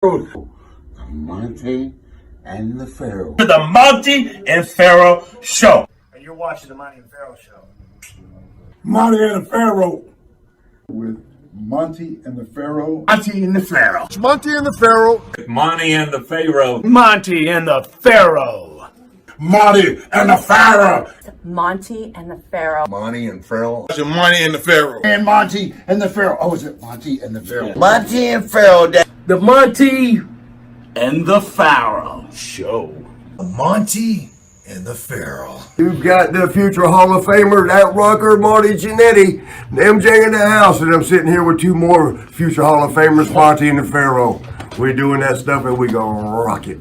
The Monty and the Pharaoh. To the Monty and Pharaoh Show. And you're watching the Monty and Pharaoh Show. Monty and the Pharaoh. With Monty and the Pharaoh. Monty and the Pharaoh. Monty and the Pharaoh. Monty and the Pharaoh. Monty and the Pharaoh. Monty and the Pharaoh. Monty and the Pharaoh. Monty and Pharaoh. Monty and the Pharaoh. And Monty and the Pharaoh. Oh, is it Monty and the Pharaoh? Monty and Pharaoh. The Monty and the Pharaoh Show. The Monty and the Pharaoh. You've got the future Hall of Famer, that rocker, Marty Jannetty, MJ in the house, and I'm sitting here with two more future Hall of Famers, Monty and the Pharaoh. We're doing that stuff and we gonna rock it.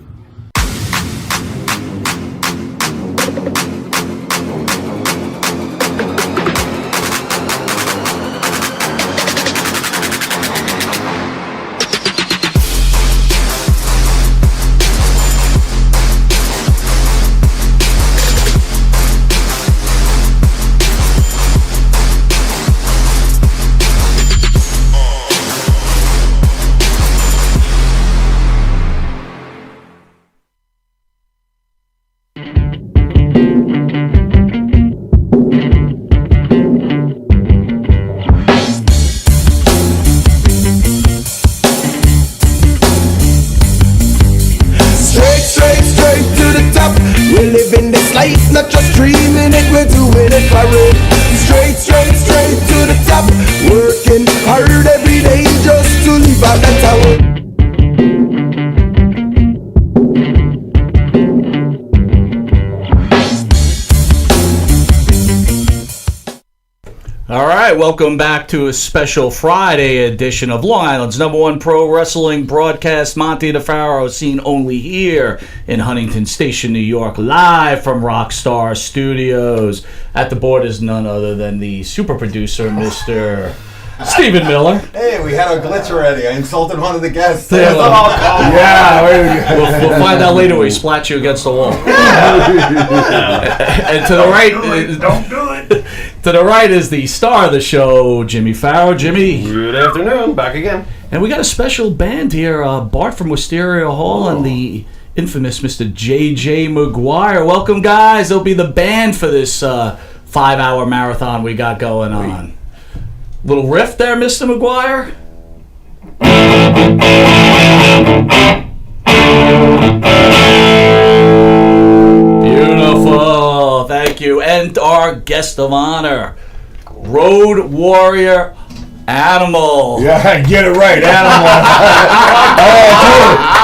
We're living this life, not just dreaming it, we're doing it for it. Straight to the top. Working hard every day just to leave out that tower. All right, welcome back to a special Friday edition of Long Island's #1 pro wrestling broadcast, Monty the Pharaoh, seen only here in Huntington Station, New York, live from Rockstar Studios. At the board is none other than the super producer, Mr. Stephen Miller. Hey, we had a glitch already. I insulted one of the guests. Yeah, Yeah, we'll find out later when he splat you against the wall. And to the right, Don't do it. to the right is the star of the show, Jimmy Farrow. Jimmy. Good afternoon. Back again. And we got a special band here, Bart from Wisteria Hall and the infamous Mr. J.J. McGuire. Welcome, guys. They'll be the band for this 5-hour marathon we got going on. Little riff there, Mr. McGuire. Beautiful. Thank you. And our guest of honor, Road Warrior Animal. Yeah, get it right, Animal.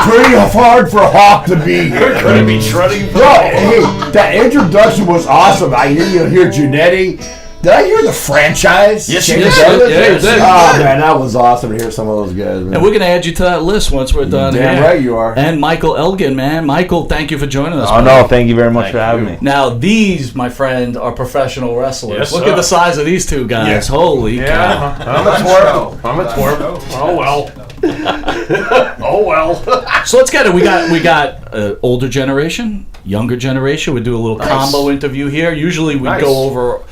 Pretty hard for Hawk to be here. We're going to be shredding. Hey, that introduction was awesome. I hear Jannetty. Did I hear the franchise? Yes, you did. Yeah, you did. Oh, man, that was awesome to hear some of those guys, man. And we're going to add you to that list once we're done. Damn right you are. And Michael Elgin, man. Michael, thank you for joining us. Oh, no, thank you very much for having me. Now, these, my friend, are professional wrestlers. Yes, Look sir. at the size of these two guys. Yes. Holy cow. Yeah, I'm a twerp. Oh, well. Oh, well. So let's get it. We got older generation, younger generation. We do a little combo interview here. Usually we go over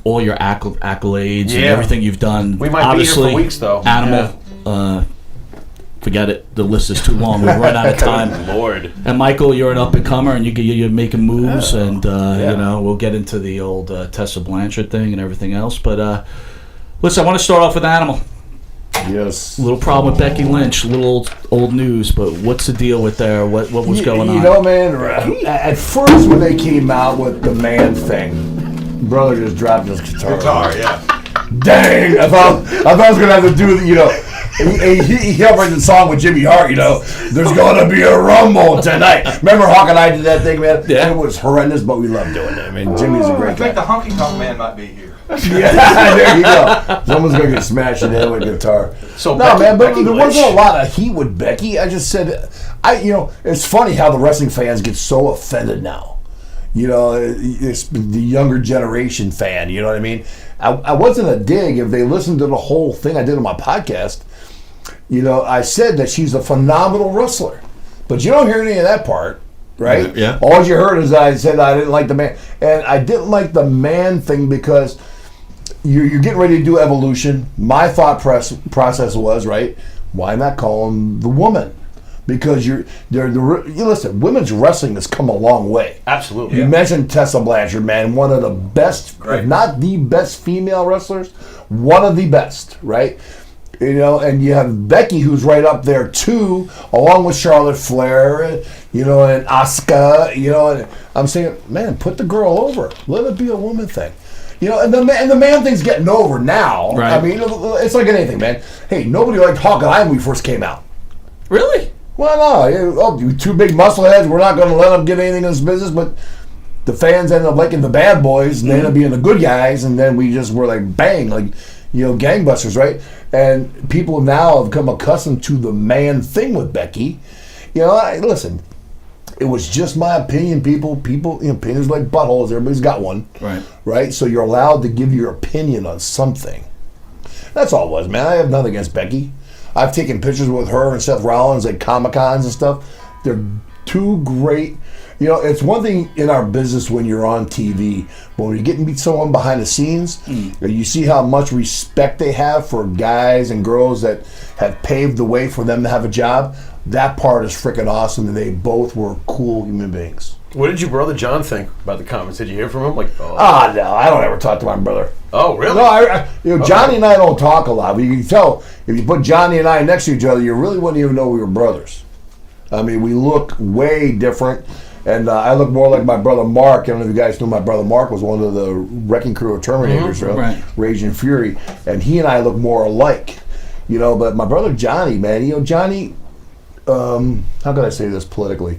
all your accolades and everything you've done. We might Obviously, be here for weeks, though. Animal, forget it. The list is too long. We've run out of time. Lord. And Michael, you're an up-and-comer, and you're making moves, and you know, we'll get into the old Tessa Blanchard thing and everything else. But listen, I want to start off with Animal. Yes. A little problem with Becky Lynch, a little old news, but what's the deal with there? What was going on? You know, man, at first when they came out with the man thing, brother just dropped his guitar. Dang! I thought I was gonna have to do, you know. He helped write the song with Jimmy Hart, you know. There's gonna be a rumble tonight. Remember Hawk and I did that thing, man? Yeah. It was horrendous, but we loved doing it. I mean, Jimmy's a great guy. the Honky Tonk Man might be here. Yeah, there you go. Someone's gonna get smashed in the head with a guitar. So no, Becky, man, but Becky there Lynch. wasn't a lot of heat with Becky. I just said, it's funny how the wrestling fans get so offended now. You know, it's the younger generation fan. You know what I mean? I wasn't a dig if they listened to the whole thing I did on my podcast. You know, I said that she's a phenomenal wrestler, but you don't hear any of that part. right? Yeah. All you heard is I said I didn't like the man. And I didn't like the man thing because you're getting ready to do Evolution. My thought process was, right, Why not call them the woman? Because you listen, women's wrestling has come a long way. Absolutely. You mentioned Tessa Blanchard, man, one of the best, if not the best female wrestlers, one of the best, right? You know, and you have Becky, who's right up there too, along with Charlotte Flair, you know, and Asuka, you know. And I'm saying, man, put the girl over. Let it be a woman thing. You know, and the man thing's getting over now. Right. I mean, it's like anything, man. Hey, nobody liked Hawk and I when we first came out. Really? Well, no, you two big muscleheads. We're not going to let them get anything in this business, but the fans ended up liking the bad boys, and they ended up being the good guys, and then we just were like, bang, like, you know, gangbusters, right? And people now have come accustomed to the man thing with Becky. You know, listen, it was just my opinion, people, you know, opinions like buttholes. Everybody's got one. Right? So you're allowed to give your opinion on something. That's all it was, man. I have nothing against Becky. I've taken pictures with her and Seth Rollins at Comic-Cons and stuff. They're two great. You know, it's one thing in our business when you're on TV, but when you get to meet someone behind the scenes, you see how much respect they have for guys and girls that have paved the way for them to have a job. That part is freaking awesome, and they both were cool human beings. What did your brother John think about the comments? Did you hear from him? Like, no, I don't ever talk to my brother. Oh, really? No, you know, Johnny and I don't talk a lot. But you can tell if you put Johnny and I next to each other, you really wouldn't even know we were brothers. I mean, we look way different, and I look more like my brother Mark. I don't know if you guys know my brother Mark was one of the wrecking crew of Terminators, right? Raging Fury, and he and I look more alike. You know, but my brother Johnny, man, you know, Johnny. How can I say this politically?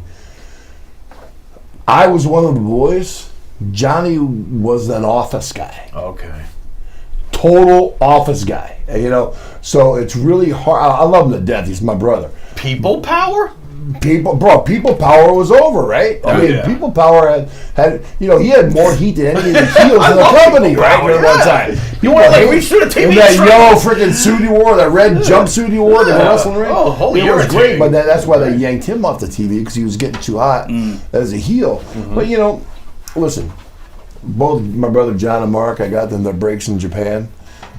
I was one of the boys. Johnny was an office guy. Okay. Total office guy. You know, so it's really hard. I love him to death. He's my brother. People power? People power was over, right? I mean, people power had you know, he had more heat than any of the heels in the company, right? At one time. You want to like reach through the TV? In that yellow freaking suit he wore, that red jumpsuit he wore, the wrestling ring. Oh, holy! It was great, but that's why they yanked him off the TV because he was getting too hot as a heel. But you know, listen, both my brother John and Mark, I got them their breaks in Japan.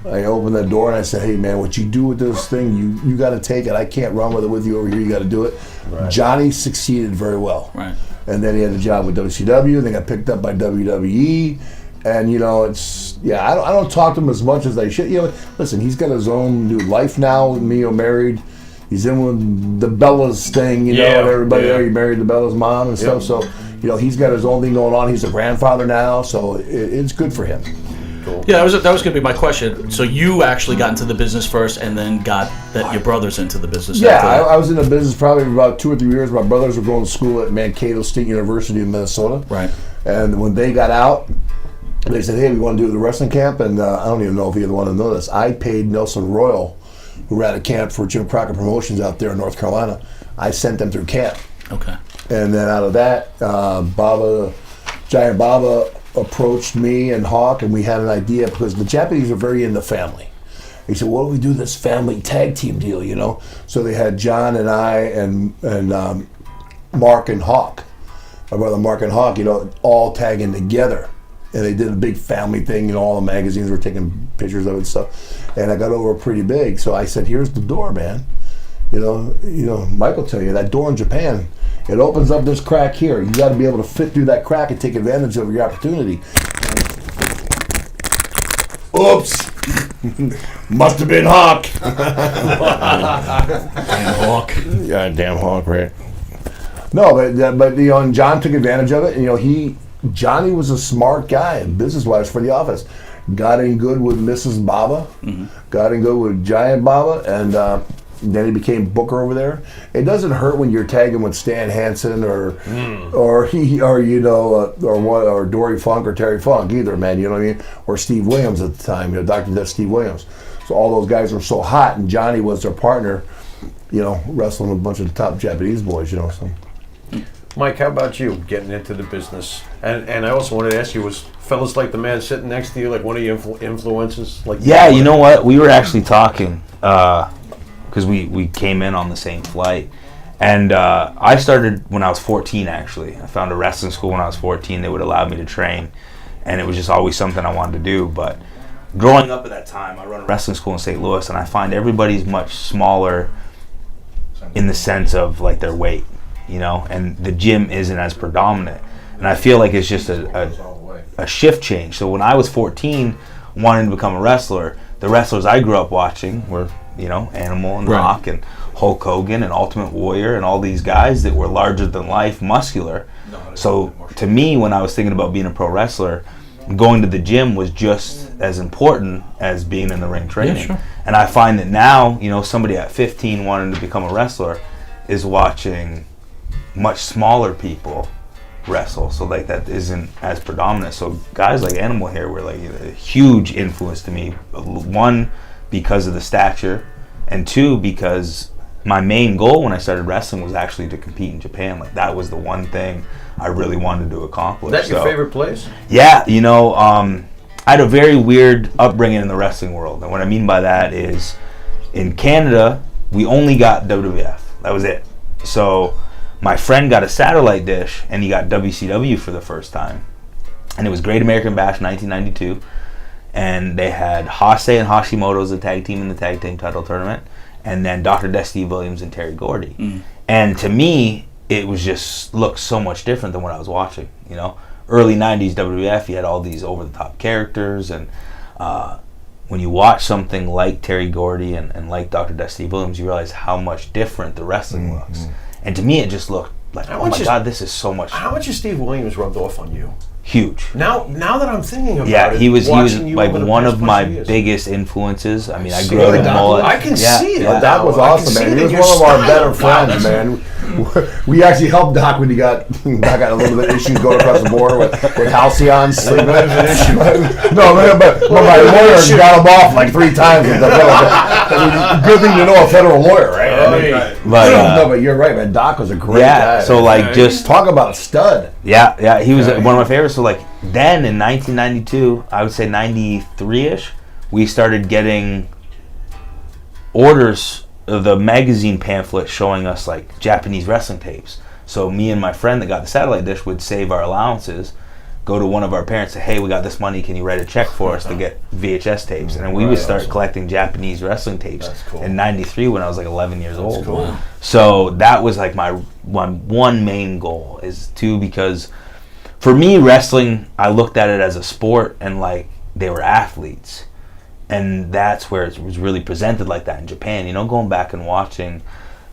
I opened that door and I said, hey man, what you do with this thing, you got to take it. I can't run with it with you over here. You got to do it. Right. Johnny succeeded very well. Right. And then he had a job with WCW. Then got picked up by WWE. And you know, it's I don't talk to him as much as I should. You know, listen, he's got his own new life now. Me, married. He's in with the Bella's thing. You know, and everybody there. He married the Bella's mom and stuff. So you know, he's got his own thing going on. He's a grandfather now, so it's good for him. Cool. Yeah, that was going to be my question. So you actually got into the business first, and then got your brothers into the business. Yeah, I was in the business probably for about 2 or 3 years. My brothers were going to school at Mankato State University in Minnesota. Right. And when they got out, they said, hey, we want to do the wrestling camp. And I don't even know if either one of them know this. I paid Nelson Royal, who ran a camp for Jim Crockett Promotions out there in North Carolina. I sent them through camp. Okay. And then out of that, Giant Baba approached me and Hawk, and we had an idea because the Japanese are very into family. He said, "What do we do this family tag team deal?" You know, so they had John and I and Mark and Hawk, my brother Mark and Hawk, you know, all tagging together, and they did a big family thing. You know, all the magazines were taking pictures of it and stuff, and I got over pretty big. So I said, "Here's the door, man. You know, Mike will tell you that door in Japan." It opens up this crack here. You got to be able to fit through that crack and take advantage of your opportunity. Oops. Must have been Hawk. Damn Hawk. Yeah, damn Hawk, right? No, but you know, and John took advantage of it. And, you know, Johnny was a smart guy, business-wise, for the office. Got in good with Mrs. Baba. Got in good with Giant Baba, and then he became Booker over there. It doesn't hurt when you're tagging with Stan Hansen or Dory Funk or Terry Funk either, man. You know what I mean? Or Steve Williams at the time. You know, Dr. Death Steve Williams. So all those guys were so hot, and Johnny was their partner. You know, wrestling with a bunch of the top Japanese boys. You know, so. Mike, how about you getting into the business? And I also wanted to ask you, was fellas like the man sitting next to you like one of your influences? Like you know what? We were actually talking. Because we came in on the same flight. And I started when I was 14, actually. I found a wrestling school when I was 14. They would allow me to train. And it was just always something I wanted to do. But growing up at that time, I run a wrestling school in St. Louis, and I find everybody's much smaller in the sense of like their weight, you know, and the gym isn't as predominant. And I feel like it's just a shift change. So when I was 14, wanting to become a wrestler, the wrestlers I grew up watching were, you know, Animal and Rock and Hulk Hogan and Ultimate Warrior and all these guys that were larger than life, muscular. So to me, when I was thinking about being a pro wrestler, going to the gym was just as important as being in the ring training. Yeah, sure. And I find that now, you know, somebody at 15 wanting to become a wrestler is watching much smaller people wrestle. So like that isn't as predominant. So guys like Animal here were like a huge influence to me. One, because of the stature, and two, because my main goal when I started wrestling was actually to compete in Japan. Like that was the one thing I really wanted to accomplish. Is that your favorite place? Yeah, you know, I had a very weird upbringing in the wrestling world. And what I mean by that is in Canada, we only got WWF. That was it. So my friend got a satellite dish and he got WCW for the first time. And it was Great American Bash 1992. And they had Hase and Hashimoto as a tag team in the tag team title tournament. And then Dr. Steve Williams and Terry Gordy. And to me, it was just looked so much different than what I was watching, you know. Early 90s WWF, you had all these over-the-top characters, and when you watch something like Terry Gordy and like Dr. Steve Williams, you realize how much different the wrestling looks. And to me, it just looked like, oh my God, this is so much. How much has Steve Williams rubbed off on you? Huge. Now that I'm thinking about it, he was watching you like over the one past of my bunch years. biggest influences. I mean, I see grew up it. with mullet. I can see it. Yeah. Doc was I can awesome, see man. it He was in one your of our style. better Wow, friends, man. We actually helped Doc when he got a little bit of issues going across the border with Halcyon sleeping. No, man, but my lawyer got him off like 3 times. Good thing to know a federal lawyer, right? But you're right, man. Doc was a great guy. So like, just talk about a stud. Yeah, he was one of my favorites. So like, then in 1992, I would say 93-ish, we started getting orders of the magazine pamphlet showing us like Japanese wrestling tapes. So me and my friend that got the satellite dish would save our allowances, go to one of our parents, say, hey, we got this money, can you write a check for us to get VHS tapes? And then we would start collecting Japanese wrestling tapes in 93 when I was like 11 years old. Cool. So that was like my one main goal, is to, because for me, wrestling, I looked at it as a sport and like they were athletes. And that's where it was really presented like that in Japan. You know, going back and watching,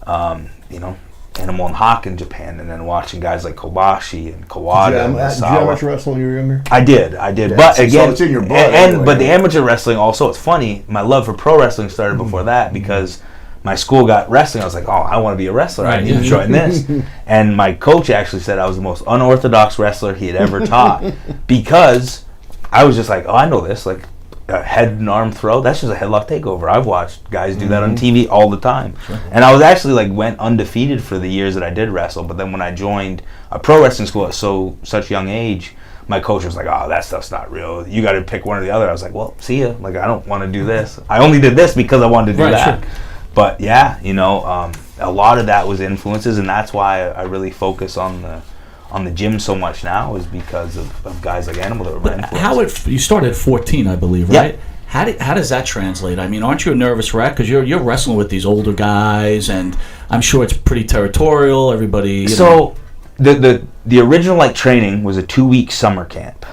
you know, Animal and Hawk in Japan, and then watching guys like Kobashi and Kawada and Did you Misawa. amateur wrestle when you were younger? I did. Yeah, But so again, it's in your blood and anyway, but the right? amateur wrestling also, it's funny, my love for pro wrestling started before that, because my school got wrestling. I was like, oh, I want to be a wrestler. I need to join this. And my coach actually said I was the most unorthodox wrestler he had ever taught, because I was just like, oh, I know this. Like, a head and arm throw, that's just a headlock takeover. I've watched guys do that on TV all the time. And I was actually like went undefeated for the years that I did wrestle. But then when I joined a pro wrestling school at such young age, my coach was like, oh, that stuff's not real. You got to pick one or the other. I was like, well, see ya. Like, I don't want to do this. I only did this because I wanted to do that. Sure. But yeah, you know, a lot of that was influences, and that's why I really focus on the gym so much now, is because of guys like Animal that were my influence. You started at 14, I believe, right? Yep. How does that translate? I mean, aren't you a nervous wreck? Because you're wrestling with these older guys, and I'm sure it's pretty territorial. Everybody. So the original like training was a 2-week summer camp,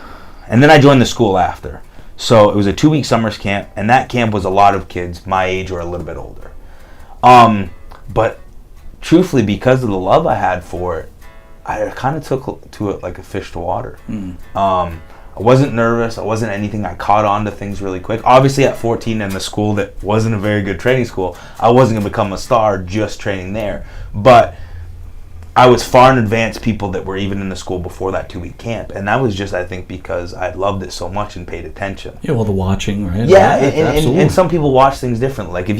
and then I joined the school after. So it was a 2-week summer camp, and that camp was a lot of kids my age or a little bit older. But truthfully, because of the love I had for it, I kind of took to it like a fish to water. I wasn't nervous. I wasn't anything. I caught on to things really quick. Obviously, at 14 in the school that wasn't a very good training school, I wasn't going to become a star just training there. But I was far in advance people that were even in the school before that 2-week camp. And that was just, I think, because I loved it so much and paid attention. Yeah, well, the watching, right? Yeah, and some people watch things differently. Like, if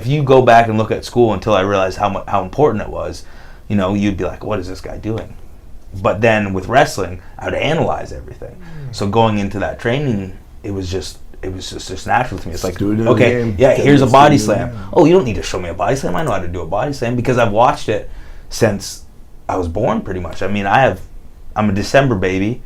you go back and look at school until I realized how important it was, you know, you'd be like, what is this guy doing? But then with wrestling, I would analyze everything. So going into that training, it was just natural to me. It's like, okay, yeah, here's a body slam. Oh, you don't need to show me a body slam. I know how to do a body slam because I've watched it since I was born, pretty much. I mean, I'm a December baby,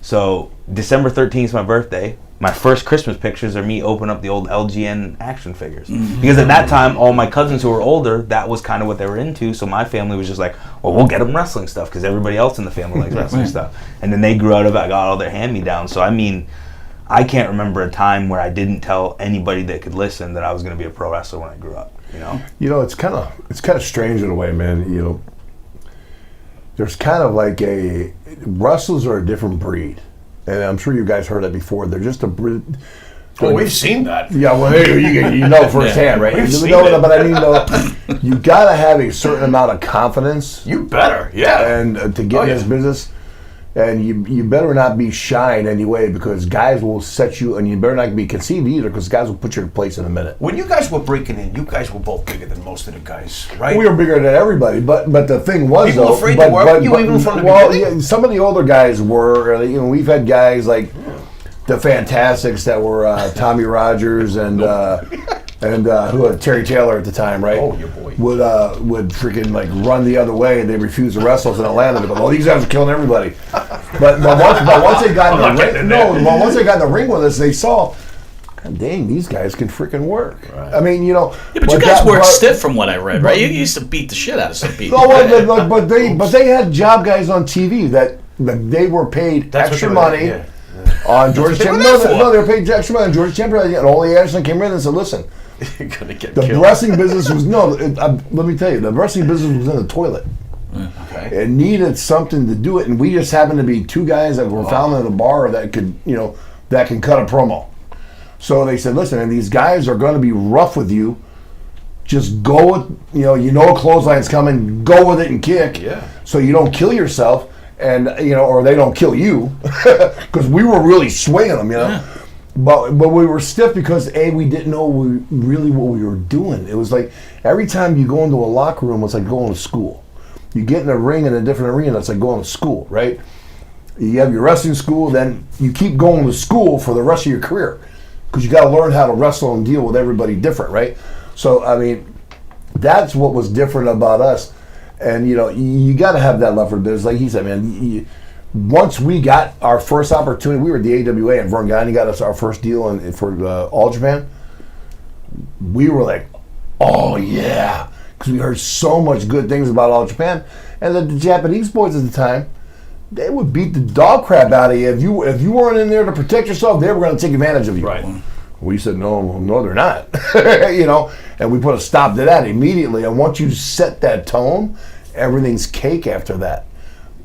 so December 13th is my birthday. my first Christmas pictures are me opening up the old LGN action figures. Because at that time, all my cousins who were older, that was kind of what they were into. So my family was just like, well, we'll get them wrestling stuff because everybody else in the family likes wrestling stuff. And then they grew out of it, got all their hand-me-downs. So I mean, I can't remember a time where I didn't tell anybody that could listen that I was going to be a pro wrestler when I grew up. You know, it's kind of strange in a way, man. You know, there's kind of like wrestlers are a different breed, and I'm sure you guys heard that before. They're just a breed. Well, we've seen that. Yeah, well, hey, you know firsthand, right? We've seen know it. But I mean, though, you got to have a certain amount of confidence. You better, yeah. And to get in this business, and you better not be shy in any way because guys will set you, and you better not be conceived either because guys will put you in place in a minute. When you guys were breaking in, you guys were both bigger than most of the guys, right? We were bigger than everybody, but the thing was, People though, afraid to work with you even from the beginning? Yeah, some of the older guys were. You know, we've had guys like the Fantastics that were Tommy Rogers and who had Terry Taylor at the time, right? Oh, your boy. Would freaking like run the other way and they refused to wrestle us in Atlanta. They go, "Oh, these guys are killing everybody." But once they got in the ring, once they got in the ring with us, they saw, God dang, these guys can freaking work. Right. I mean, you know. Yeah, but you guys work stiff from what I read, right? You used to beat the shit out of some people. No, but they had job guys on TV that they were paid extra money. Yeah. On George Champion. No, they were paid extra money on George Champion. And Ole Anderson came in and said, "Listen, you're gonna get the killed." wrestling business was let me tell you, the wrestling business was in the toilet. Okay. It needed something to do it, and we just happened to be two guys that were found in a bar that could, that can cut a promo. So they said, "Listen, and these guys are going to be rough with you. Just go with, a clothesline's coming. Go with it and kick, so you don't kill yourself." And or they don't kill you, because we were really swinging them, But we were stiff because we didn't know really what we were doing. It was like every time you go into a locker room, it's like going to school. You get in a ring in a different arena, it's like going to school, right? You have your wrestling school, then you keep going to school for the rest of your career because you got to learn how to wrestle and deal with everybody different, right? So I mean, that's what was different about us. And you got to have that love for business, like he said, man. Once we got our first opportunity, we were at the AWA, and Vern Gagne got us our first deal for All Japan. We were like, "Oh yeah," because we heard so much good things about All Japan, and the Japanese boys at the time, they would beat the dog crap out of you if you weren't in there to protect yourself. They were going to take advantage of you. Right. We said, no, they're not. And we put a stop to that immediately. And once you set that tone, everything's cake after that.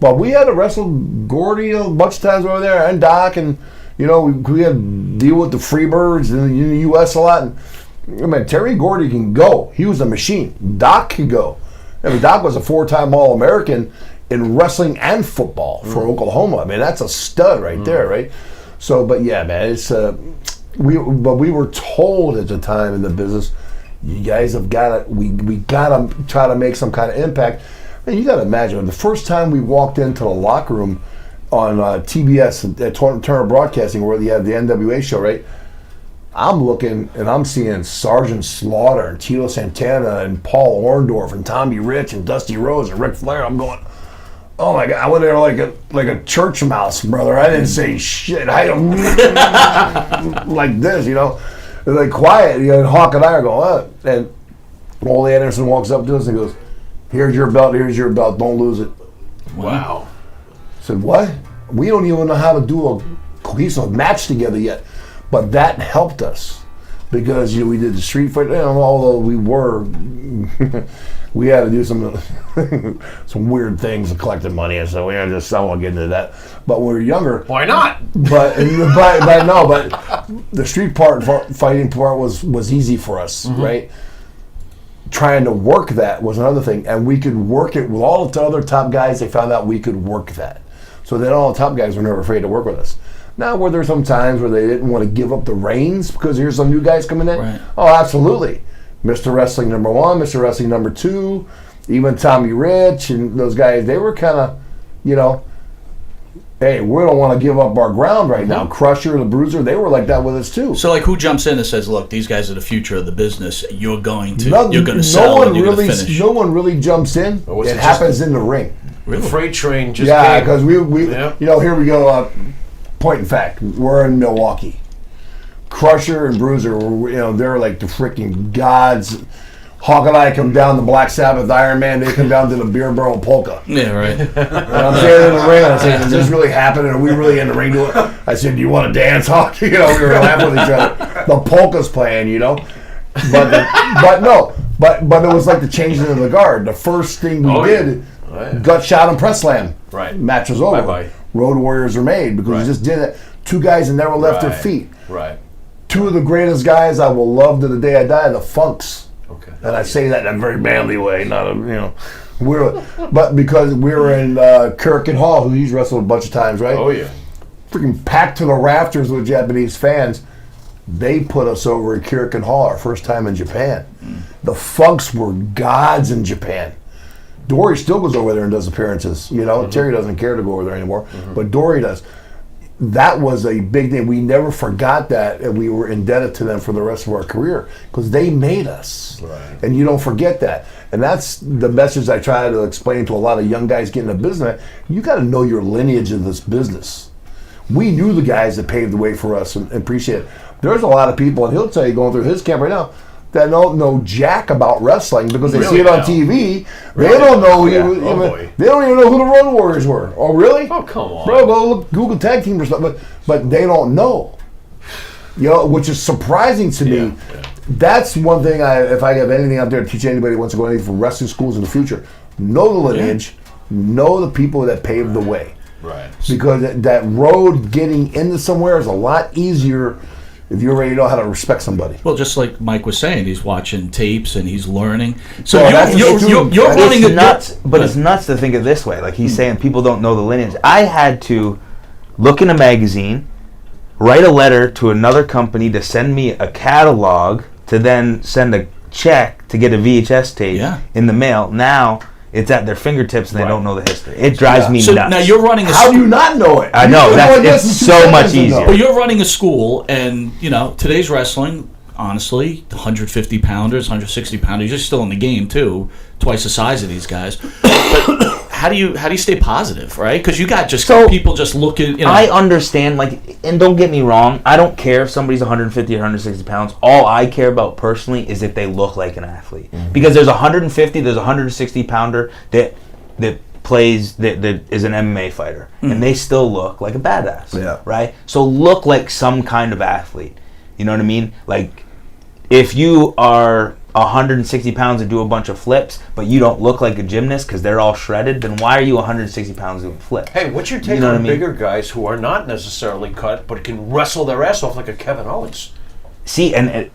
But we had to wrestle Gordy a bunch of times over there, and Doc, and we had to deal with the Freebirds in the U.S. a lot. And Terry Gordy can go. He was a machine. Doc could go. I mean, Doc was a 4-time All-American in wrestling and football for Oklahoma. I mean, that's a stud right there, right? So, but yeah, man, it's we were told at the time in the business, you guys have got to, we got to try to make some kind of impact. And you got to imagine, the first time we walked into the locker room on TBS at Turner Broadcasting, where you have the NWA show, right? I'm looking and I'm seeing Sergeant Slaughter and Tito Santana and Paul Orndorff and Tommy Rich and Dusty Rhodes and Ric Flair. I'm going, oh my God! I went there like a church mouse, brother. I didn't say shit. I don't like this, It's like quiet. And Hawk and I are going, and Ole Anderson walks up to us and goes, "Here's your belt. Here's your belt. Don't lose it." Wow. I said, "What? We don't even know how to do a cohesive match together yet." But that helped us because we did the street fight. Although we had to do some weird things to collect the money, and so I won't get into that. But when we were younger, why not? But the street fighting part was easy for us, right? Trying to work that was another thing, and we could work it with all the other top guys. They found out we could work that, so then all the top guys were never afraid to work with us. Now, were there some times where they didn't want to give up the reins because here's some new guys coming in? Right. Oh, absolutely. Mr. Wrestling number 1, Mr. Wrestling number 2, even Tommy Rich and those guys, they were kind of, hey, we don't want to give up our ground right now. Crusher, the Bruiser, they were like that with us too. So, like, who jumps in and says, "Look, these guys are the future of the business. You're going to sell and you're going to finish." No one really jumps in. It happens in the ring. Really? The freight train just came. Because we here we go. Point in fact, we're in Milwaukee. Crusher and Bruiser were, they're like the freaking gods. Hawk and I come down the Black Sabbath Iron Man. They come down to the Beer Barrel Polka. Yeah, right. And I'm standing in the ring. I said, "Is this really happening? Are we really in the ring to it?" I said, "Do you want to dance, Hawk?" We were laughing with each other. The polka's playing, But it was like the changing of the guard. The first thing we did, gut shot and press slam. Right. Match was over. Bye-bye. Road Warriors are made because we just did it. Two guys that never left their feet. Right. Two of the greatest guys I will love to the day I die, the Funks. Okay. And I say that in a very manly way, but because we were in Kirk and Hall, who he's wrestled a bunch of times, right? Oh, yeah. Freaking packed to the rafters with Japanese fans. They put us over at Kirk and Hall our first time in Japan. The Funks were gods in Japan. Dory still goes over there and does appearances. Terry doesn't care to go over there anymore, but Dory does. That was a big thing. We never forgot that, and we were indebted to them for the rest of our career because they made us. Right. And you don't forget that. And that's the message I try to explain to a lot of young guys getting into business. You got to know your lineage of this business. We knew the guys that paved the way for us and appreciate it. There's a lot of people, and he'll tell you going through his camp right now, that don't know jack about wrestling because they see it on TV. They don't know. They don't even know who the Road Warriors were. Oh, really? Oh, come on. Bro, go look, Google tag team or something. But they don't know. Which is surprising to me. Yeah. That's one thing. If I have anything out there to teach anybody who wants to go anything from wrestling schools in the future, know the lineage, know the people that paved the way. Right. Because that road getting into somewhere is a lot easier if you already know how to respect somebody. Well, just like Mike was saying, he's watching tapes and he's learning. So Well, you're running It's nuts, but it's nuts to think of this way. Like he's saying, people don't know the lineage. I had to look in a magazine, write a letter to another company to send me a catalog, to then send a check to get a VHS tape in the mail. Now it's at their fingertips and they don't know the history. It drives me nuts. Now you're running a How do you not know it? I know. It's so much easier. Well, you're running a school, and today's wrestling, honestly, 150 pounders, 160 pounders, you're still in the game too, twice the size of these guys. But how do you stay positive, right? Because you got people just looking. I understand, and don't get me wrong, I don't care if somebody's 150 or 160 pounds. All I care about personally is if they look like an athlete. Because there's 150, there's 160 pounder that plays that is an MMA fighter, and they still look like a badass. Yeah. Right. So look like some kind of athlete. You know what I mean? Like if you are 160 pounds and do a bunch of flips, but you don't look like a gymnast because they're all shredded, then why are you 160 pounds doing flips? Hey, what's your take on bigger guys who are not necessarily cut, but can wrestle their ass off like a Kevin Owens? See, and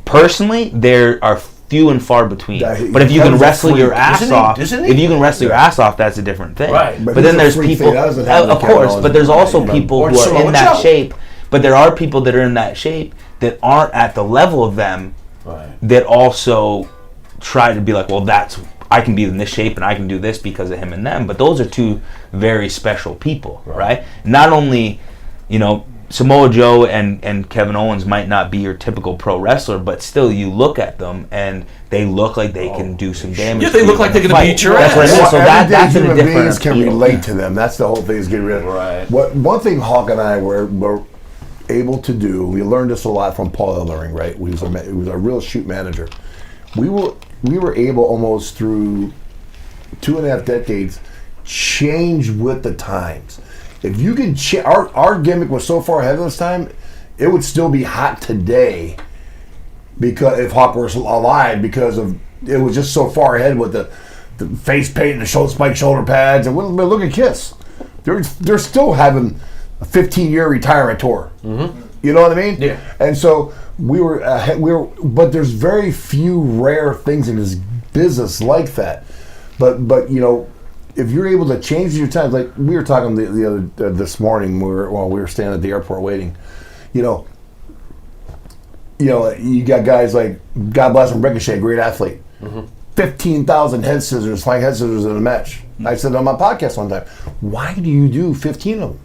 personally, there are few and far between. But if you can Kevin's a wrestle freak. your ass off, Isn't he? if you can wrestle your ass off, that's a different thing. Right. But he's then a there's freak people, thing. That doesn't happen of to Kevin course, Owens. but there's also Or people who are Samoa in that Joe. shape. But there are people that are in that shape that aren't at the level of them. Right. That also try to be like, well, I can be in this shape and I can do this because of him and them. But those are two very special people, right? Not only, Samoa Joe and Kevin Owens might not be your typical pro wrestler, but still you look at them and they look like they can do some damage. Yeah, they look like they're going to beat your ass. That's right. So that's a human different beings can appeal. relate to them. That's the whole thing, is getting rid of. Right. One thing Hawk and I were able to do, we learned this a lot from Paul Ellering, right? He was a real shoot manager. We were able, almost through 2.5 decades, change with the times. If you can, our gimmick was so far ahead of this time, it would still be hot today. Because if Hawk were alive, because of it was just so far ahead with the face paint and the spike shoulder pads, and look at Kiss, they're still having a 15-year retirement tour. Mm-hmm. You know what I mean? Yeah. And so we were, but there's very few rare things in this business like that. But if you're able to change your times, like we were talking the other this morning, while we were standing at the airport waiting, you got guys like, God bless him, Ricochet, great athlete. Mm-hmm. 15,000 flying head scissors in a match. Mm-hmm. I said on my podcast one time, why do you do 15 of them?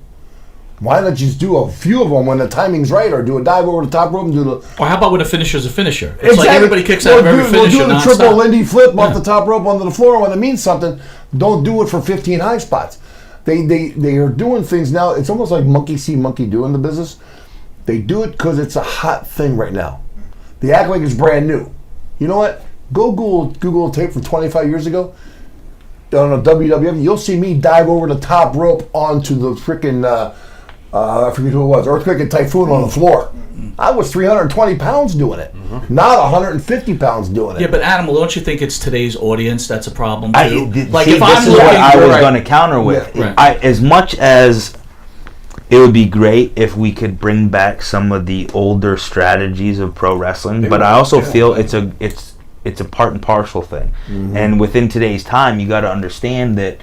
Why not just do a few of them when the timing's right, or do a dive over the top rope and do the... Or how about when a finisher's a finisher? It's like everybody kicks out of every finisher. We'll do the non-stop. triple Lindy flip off the top rope onto the floor when it means something. Don't do it for 15 high spots. They are doing things now. It's almost like monkey see, monkey do in the business. They do it because it's a hot thing right now. They act like it's brand new. You know what? Go Google a tape from 25 years ago. On a WWF, you'll see me dive over the top rope onto the freaking, I forget who it was, Earthquake and Typhoon on the floor. I was 320 pounds doing it, not 150 pounds doing it. Yeah, but Animal, don't you think it's today's audience that's a problem too? This is what I was going to counter with. Yeah. As much as it would be great if we could bring back some of the older strategies of pro wrestling, but I also feel it's a part and parcel thing. And within today's time, you got to understand that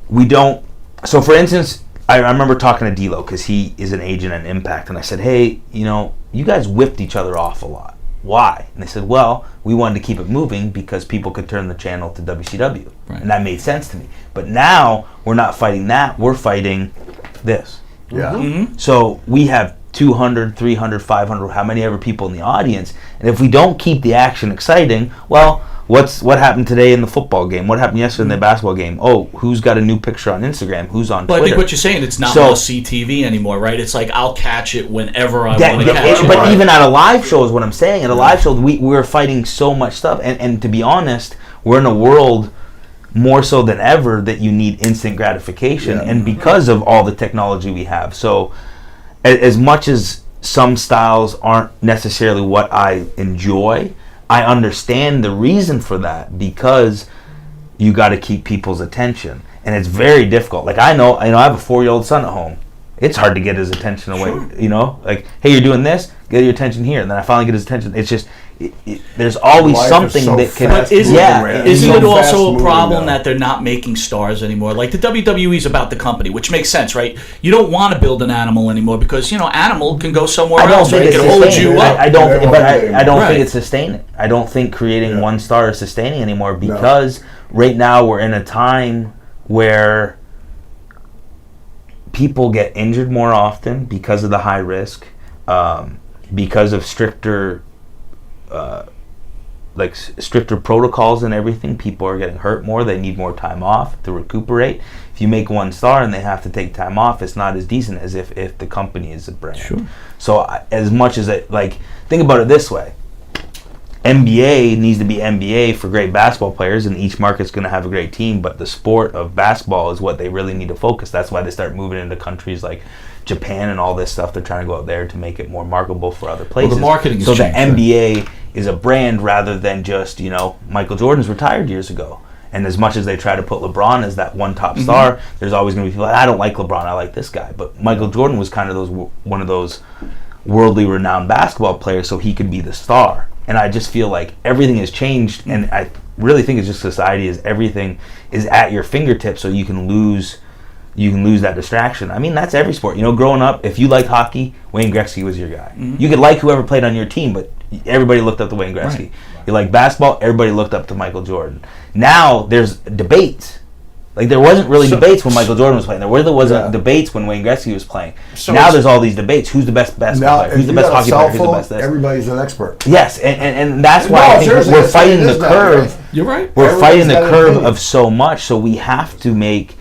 we don't. So, for instance, I remember talking to D'Lo because he is an agent at Impact, and I said, "Hey, you guys whipped each other off a lot. Why?" And they said, "Well, we wanted to keep it moving because people could turn the channel to WCW, and that made sense to me. But now we're not fighting that; we're fighting this. So we have 200, 300, 500, how many ever people in the audience, and if we don't keep the action exciting, well, what happened today in the football game? What happened yesterday in the basketball game? Oh, who's got a new picture on Instagram? Who's on Twitter? But I think what you're saying, it's not must-see TV anymore, right? It's like I'll catch it whenever I want to catch it. But even at a live show is what I'm saying. At a live show, we're fighting so much stuff, and to be honest, we're in a world more so than ever that you need instant gratification, and because of all the technology we have. So as much as some styles aren't necessarily what I enjoy, I understand the reason for that, because you got to keep people's attention, and it's very difficult. Like I know I have a 4-year-old son at home. It's hard to get his attention away. Like, hey, you're doing this, get your attention here, and then I finally get his attention. It's just there's always Life something so that can. fast Isn't it also a problem now that they're not making stars anymore? Like the WWE is about the company, which makes sense, right? You don't want to build an Animal anymore because Animal can go somewhere else. Right? It can hold you up. I don't think it's sustaining. I don't think creating one star is sustaining anymore because right now we're in a time where people get injured more often because of the high risk, because of stricter protocols and everything. People are getting hurt more. They need more time off to recuperate. If you make one star and they have to take time off, it's not as decent as if the company is a brand. Sure. So as much as think about it this way. NBA needs to be NBA for great basketball players, and each market's going to have a great team, but the sport of basketball is what they really need to focus. That's why they start moving into countries like Japan and all this stuff. They're trying to go out there to make it more marketable for other places. Well, the marketing so has the changed, NBA is a brand rather than just, Michael Jordan's retired years ago. And as much as they try to put LeBron as that one top star, there's always going to be people like, I don't like LeBron, I like this guy. But Michael Jordan was kind of one of those worldly renowned basketball players, so he could be the star. And I just feel like everything has changed, and I really think it's just society is everything is at your fingertips, so you can lose that distraction. I mean, that's every sport. Growing up, if you liked hockey, Wayne Gretzky was your guy. You could like whoever played on your team, but everybody looked up to Wayne Gretzky. Right. You like basketball, everybody looked up to Michael Jordan. Now there's debates. Like there wasn't really debates when Michael Jordan was playing. There really wasn't debates when Wayne Gretzky was playing. So now there's all these debates. Who's the best basketball player? Who's the best hockey player? Who's the best this? Everybody's an expert. Yes, and that's why I think we're fighting the curve. Right. You're right. We're fighting the curve of so much, so we have to make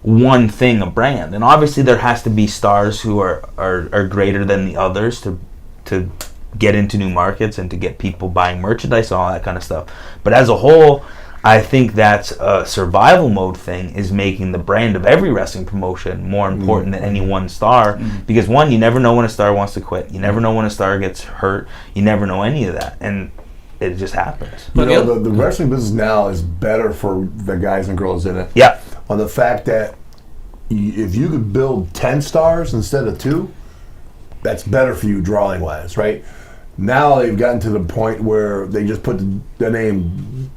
one thing a brand. And obviously there has to be stars who are greater than the others to get into new markets and to get people buying merchandise and all that kind of stuff. But as a whole, I think that's a survival mode thing, is making the brand of every wrestling promotion more important than any one star. Because one, you never know when a star wants to quit. You never know when a star gets hurt. You never know any of that. And it just happens. The wrestling business now is better for the guys and girls in it. Yeah. On the fact that if you could build 10 stars instead of 2, that's better for you drawing wise, right? Now they've gotten to the point where they just put the name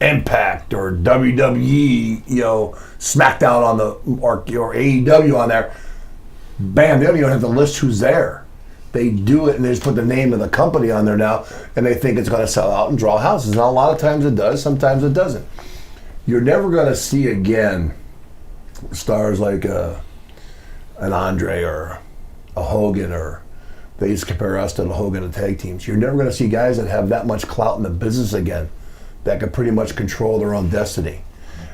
Impact or WWE, SmackDown on or AEW on there. Bam, they don't even have to list who's there. They do it and they just put the name of the company on there now, and they think it's going to sell out and draw houses. Now a lot of times it does, sometimes it doesn't. You're never going to see again stars like an Andre or a Hogan, or they used to compare us to the Hogan and tag teams. You're never going to see guys that have that much clout in the business again, that could pretty much control their own destiny.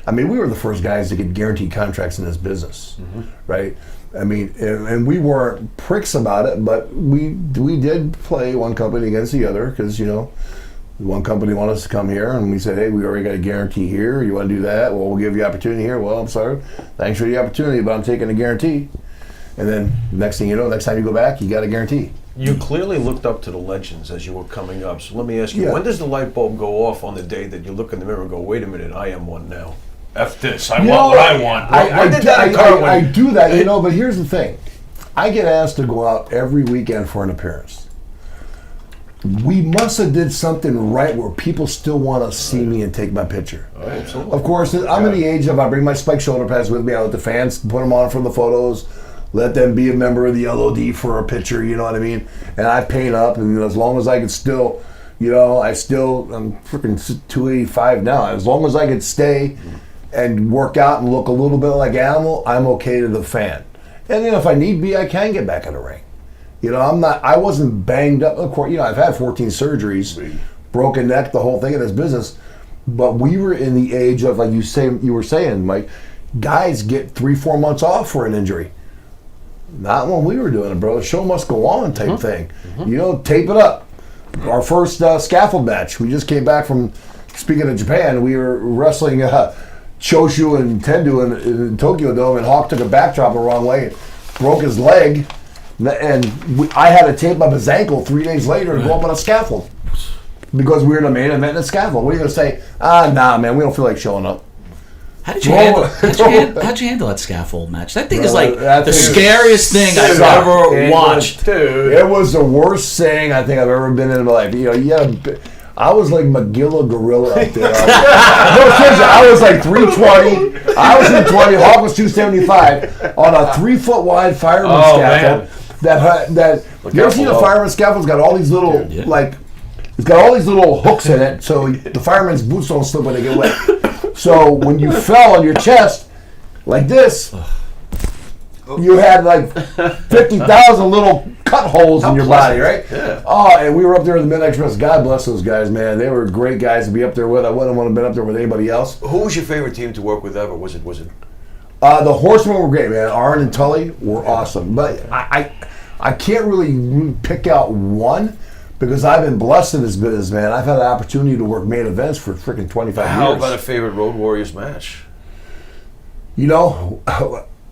I mean, we were the first guys to get guaranteed contracts in this business, right? I mean, and we weren't pricks about it, but we did play one company against the other because, you know, one company wanted us to come here, and we said, hey, we already got a guarantee here. You want to do that? Well, we'll give you opportunity here. Well, I'm sorry. Thanks for the opportunity, but I'm taking a guarantee. And then next thing you know, next time you go back, you got a guarantee. You clearly looked up to the legends as you were coming up. So let me ask you, Yeah. when does the light bulb go off on the day that you look in the mirror and go, wait a minute, I am one now? F this. I You want know, what I want. I When did that occur? I do that, you know, but here's the thing. I get asked to go out every weekend for an appearance. We must have did something right where people still want to see me and take my picture. Absolutely. Of course, I'm in the age of I bring my spike shoulder pads with me. I let the fans put them on for the photos. Let them be a member of the LOD for a picture, you know what I mean? And I paint up, and as long as I could still, you know, I'm freaking 285 now. As long as I could stay and work out and look a little bit like Animal, I'm okay to the fan. And then if I need be, I can get back in the ring. You know, I wasn't banged up. Of course, you know, I've had 14 surgeries, broken neck, the whole thing in this business. But we were in the age of, like you were saying, Mike, guys get 3-4 months off for an injury. Not when we were doing it, bro. The show must go on type thing. You know, tape it up. Our first scaffold match, we just came back from, speaking of Japan, we were wrestling Choshu and Tendu in Tokyo Dome, and Hawk took a backdrop the wrong way, broke his leg, and I had to tape up his ankle 3 days later and go up on a scaffold because we were in the main event in a scaffold. What are you going to say? Nah, man, we don't feel like showing up. How'd you handle that scaffold match? That thing is like that the thing scariest thing I've ever watched. Dude. It was the worst thing I think I've ever been in my life. You know, I was like Magilla Gorilla up there. No, seriously, I was like 320. I was 320. Hawk was 275 on a 3-foot wide fireman scaffold. That you ever seen a fireman scaffold? It's got all these little it's got all these little hooks in it, so the fireman's boots don't slip when they get wet. So when you fell on your chest like this, you had like 50,000 little cut holes in your body, right? Yeah. Oh, and we were up there in the Midnight Express. God bless those guys, man. They were great guys to be up there with. I wouldn't want to have been up there with anybody else. Who was your favorite team to work with ever? Was it? The Horsemen were great, man. Arn and Tully were awesome. But I can't really pick out one because I've been blessed in this business, man. I've had the opportunity to work main events for freaking 25 years. How about a favorite Road Warriors match? You know,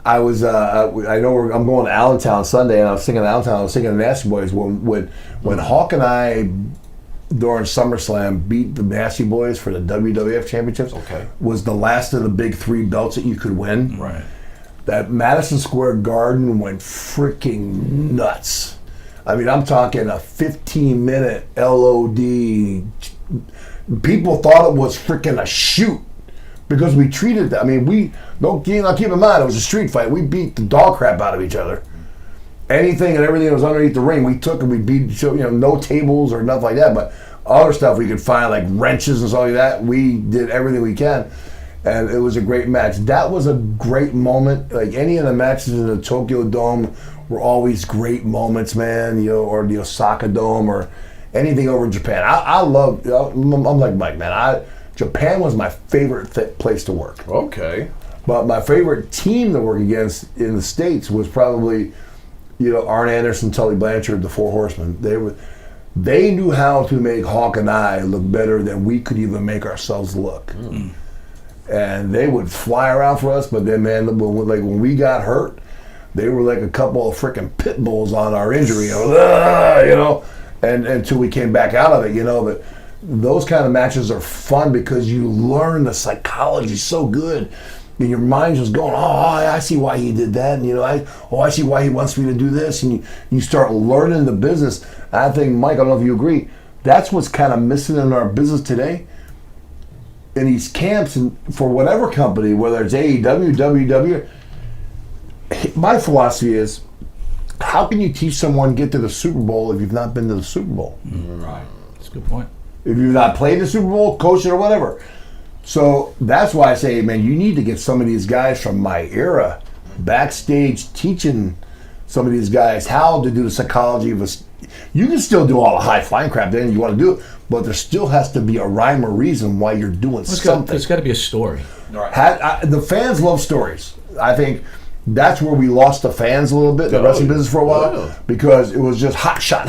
I was. I know I'm going to Allentown Sunday, and I was singing Allentown. I was singing the Nasty Boys when Hawk and I during SummerSlam beat the Nasty Boys for the WWF Championships. Okay, was the last of the big 3 belts that you could win. Right. That Madison Square Garden went freaking nuts. I mean, I'm talking a 15-minute LOD. People thought it was freaking a shoot. Because we treated that. I mean, keep in mind, it was a street fight. We beat the dog crap out of each other. Anything and everything that was underneath the ring, we took and we beat, no tables or nothing like that, but other stuff we could find, like wrenches and stuff like that. We did everything we can, and it was a great match. That was a great moment. Like any of the matches in the Tokyo Dome were always great moments, man, or the Osaka Dome or anything over in Japan. I love, I'm like Mike, man. Japan was my favorite place to work. Okay. But my favorite team to work against in the States was probably, Arn Anderson, Tully Blanchard, the Four Horsemen. They knew how to make Hawk and I look better than we could even make ourselves look. Mm. And they would fly around for us, but then, man, when we got hurt, they were like a couple of freaking pit bulls on our injury, and until we came back out of it, But those kind of matches are fun because you learn the psychology so good. And your mind's just going, I see why he did that. And, I see why he wants me to do this. And you start learning the business. I think, Mike, I don't know if you agree, that's what's kind of missing in our business today. In these camps, and for whatever company, whether it's AEW, WW, my philosophy is, how can you teach someone to get to the Super Bowl if you've not been to the Super Bowl? Right. That's a good point. If you've not played the Super Bowl, coached it or whatever. So that's why I say, man, you need to get some of these guys from my era backstage teaching some of these guys how to do the psychology of you can still do all the high flying crap then you want to do it, but there still has to be a rhyme or reason why you're doing something. There's got to be a story. The fans love stories. I think that's where we lost the fans a little bit in the wrestling business for a while because it was just hot shot,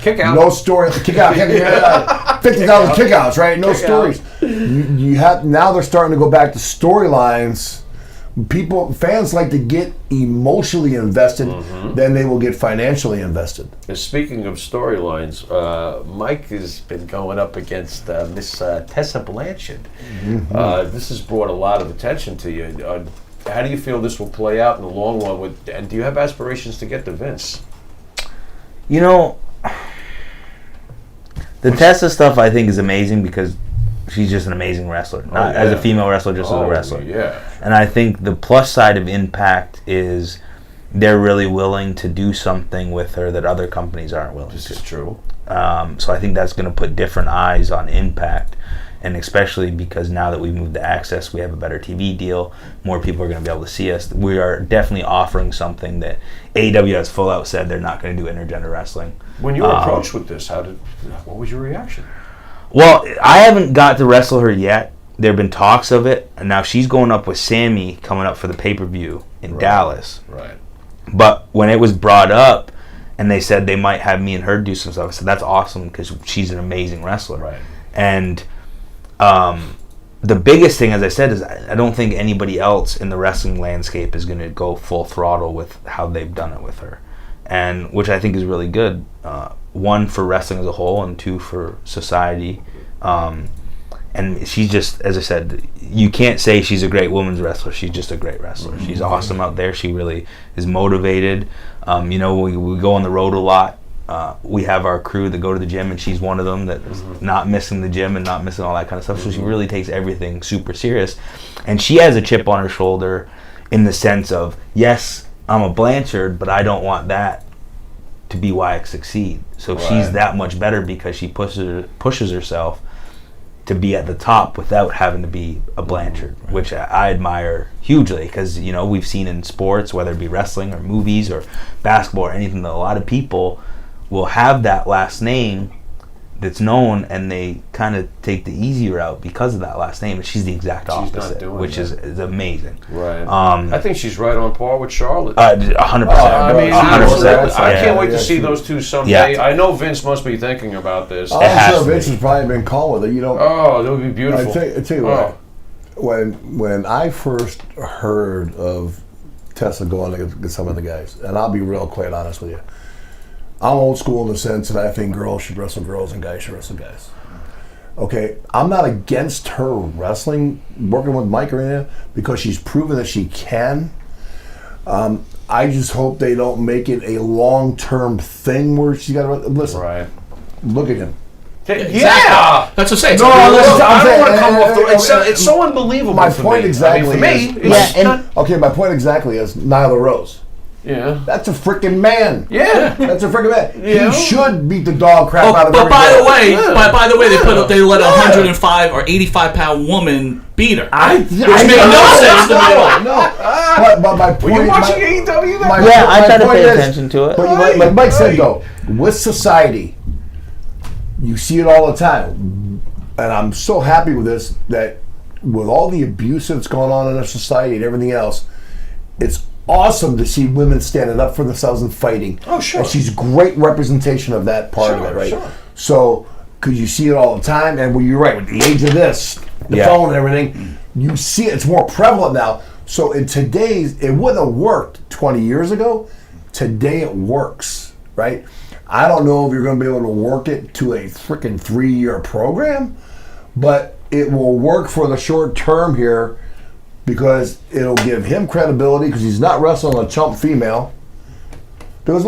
kick out, no story, kick out, 50,000 kickouts, right? No stories. You have now they're starting to go back to storylines. Fans like to get emotionally invested, then they will get financially invested. And speaking of storylines, Mike has been going up against Miss Tessa Blanchard. This has brought a lot of attention to you. How do you feel this will play out in the long run? And do you have aspirations to get to Vince? You know, the Tessa stuff I think is amazing because she's just an amazing wrestler. Not as a female wrestler, just as a wrestler. Yeah. And I think the plus side of Impact is they're really willing to do something with her that other companies aren't willing to. This is true. So I think that's going to put different eyes on Impact. And especially because now that we've moved to Access, we have a better TV deal. More people are going to be able to see us. We are definitely offering something that AEW has full out said they're not going to do intergender wrestling. When you were approached with this, what was your reaction? Well, I haven't got to wrestle her yet. There have been talks of it, and now she's going up with Sammy coming up for the pay-per-view in Dallas. Right. But when it was brought up, and they said they might have me and her do some stuff, I said, that's awesome because she's an amazing wrestler. Right. And the biggest thing, as I said, is I don't think anybody else in the wrestling landscape is going to go full throttle with how they've done it with her, and which I think is really good. One, for wrestling as a whole, and two, for society. And she's just, as I said, you can't say she's a great women's wrestler. She's just a great wrestler. She's awesome out there. She really is motivated. We go on the road a lot. We have our crew that go to the gym, and she's one of them that's not missing the gym and not missing all that kind of stuff. So she really takes everything super serious. And she has a chip on her shoulder in the sense of, yes, I'm a Blanchard, but I don't want that to be why I succeed. So she's that much better because she pushes herself to be at the top without having to be a Blanchard, which I admire hugely because, we've seen in sports, whether it be wrestling or movies or basketball or anything, that a lot of people will have that last name that's known, and they kind of take the easy route because of that last name. And she's the exact opposite, which is amazing. Right. I think she's right on par with Charlotte. 100%. I mean, 100%. I can't wait to see those two someday. Yeah. I know Vince must be thinking about this. I'm sure Vince has probably been calling with it. Oh, that would be beautiful. I tell you what, when I first heard of Tessa going against some of the guys, and I'll be real quite honest with you, I'm old school in the sense that I think girls should wrestle girls and guys should wrestle guys. Okay, I'm not against her wrestling, working with Mike or anything, because she's proven that she can. I just hope they don't make it a long-term thing where she's got to listen. Right. Look at him. Yeah, that's what I'm saying. No, I don't want to come off. It's so unbelievable. My for point me. exactly. My point exactly is Nyla Rose. Yeah. That's a freaking man. Yeah. That's a freaking man. Yeah. He should beat the dog crap out of But by the way, they let a Yeah. 105 or 85-pound woman beat her. Which made no sense to me. No. But my point. Were you watching AEW? I try to pay attention to it. But like Mike said, though, with society, you see it all the time, and I'm so happy with this that with all the abuse that's going on in our society and everything else, it's awesome to see women standing up for themselves and fighting. Oh, sure. And she's great representation of that part of it, right? Sure. So, because you see it all the time, and you're right, with the age of this, the phone and everything, you see it, it's more prevalent now. So in today's, it wouldn't have worked 20 years ago. Today it works, right? I don't know if you're going to be able to work it to a freaking 3-year program, but it will work for the short term here, because it'll give him credibility because he's not wrestling a chump female. Because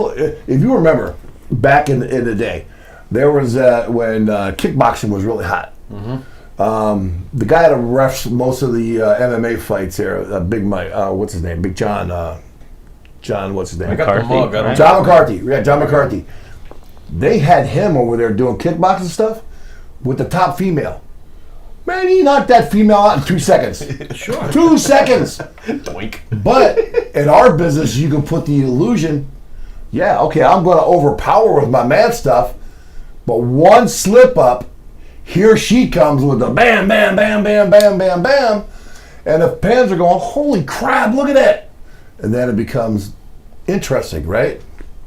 if you remember, back in the day, there was when kickboxing was really hot. The guy that refs most of the MMA fights here, Big Mike, what's his name? Big John. John, what's his name? I got the mug. Right? John McCarthy. Yeah, John McCarthy. They had him over there doing kickboxing stuff with the top female. Man, he knocked that female out in 2 seconds. Sure. 2 seconds. Doink. But in our business, you can put the illusion, I'm going to overpower with my man stuff, But one slip up, here she comes with the bam, bam, bam, bam, bam, bam, bam. And the fans are going, holy crap, look at that. And then it becomes interesting, right?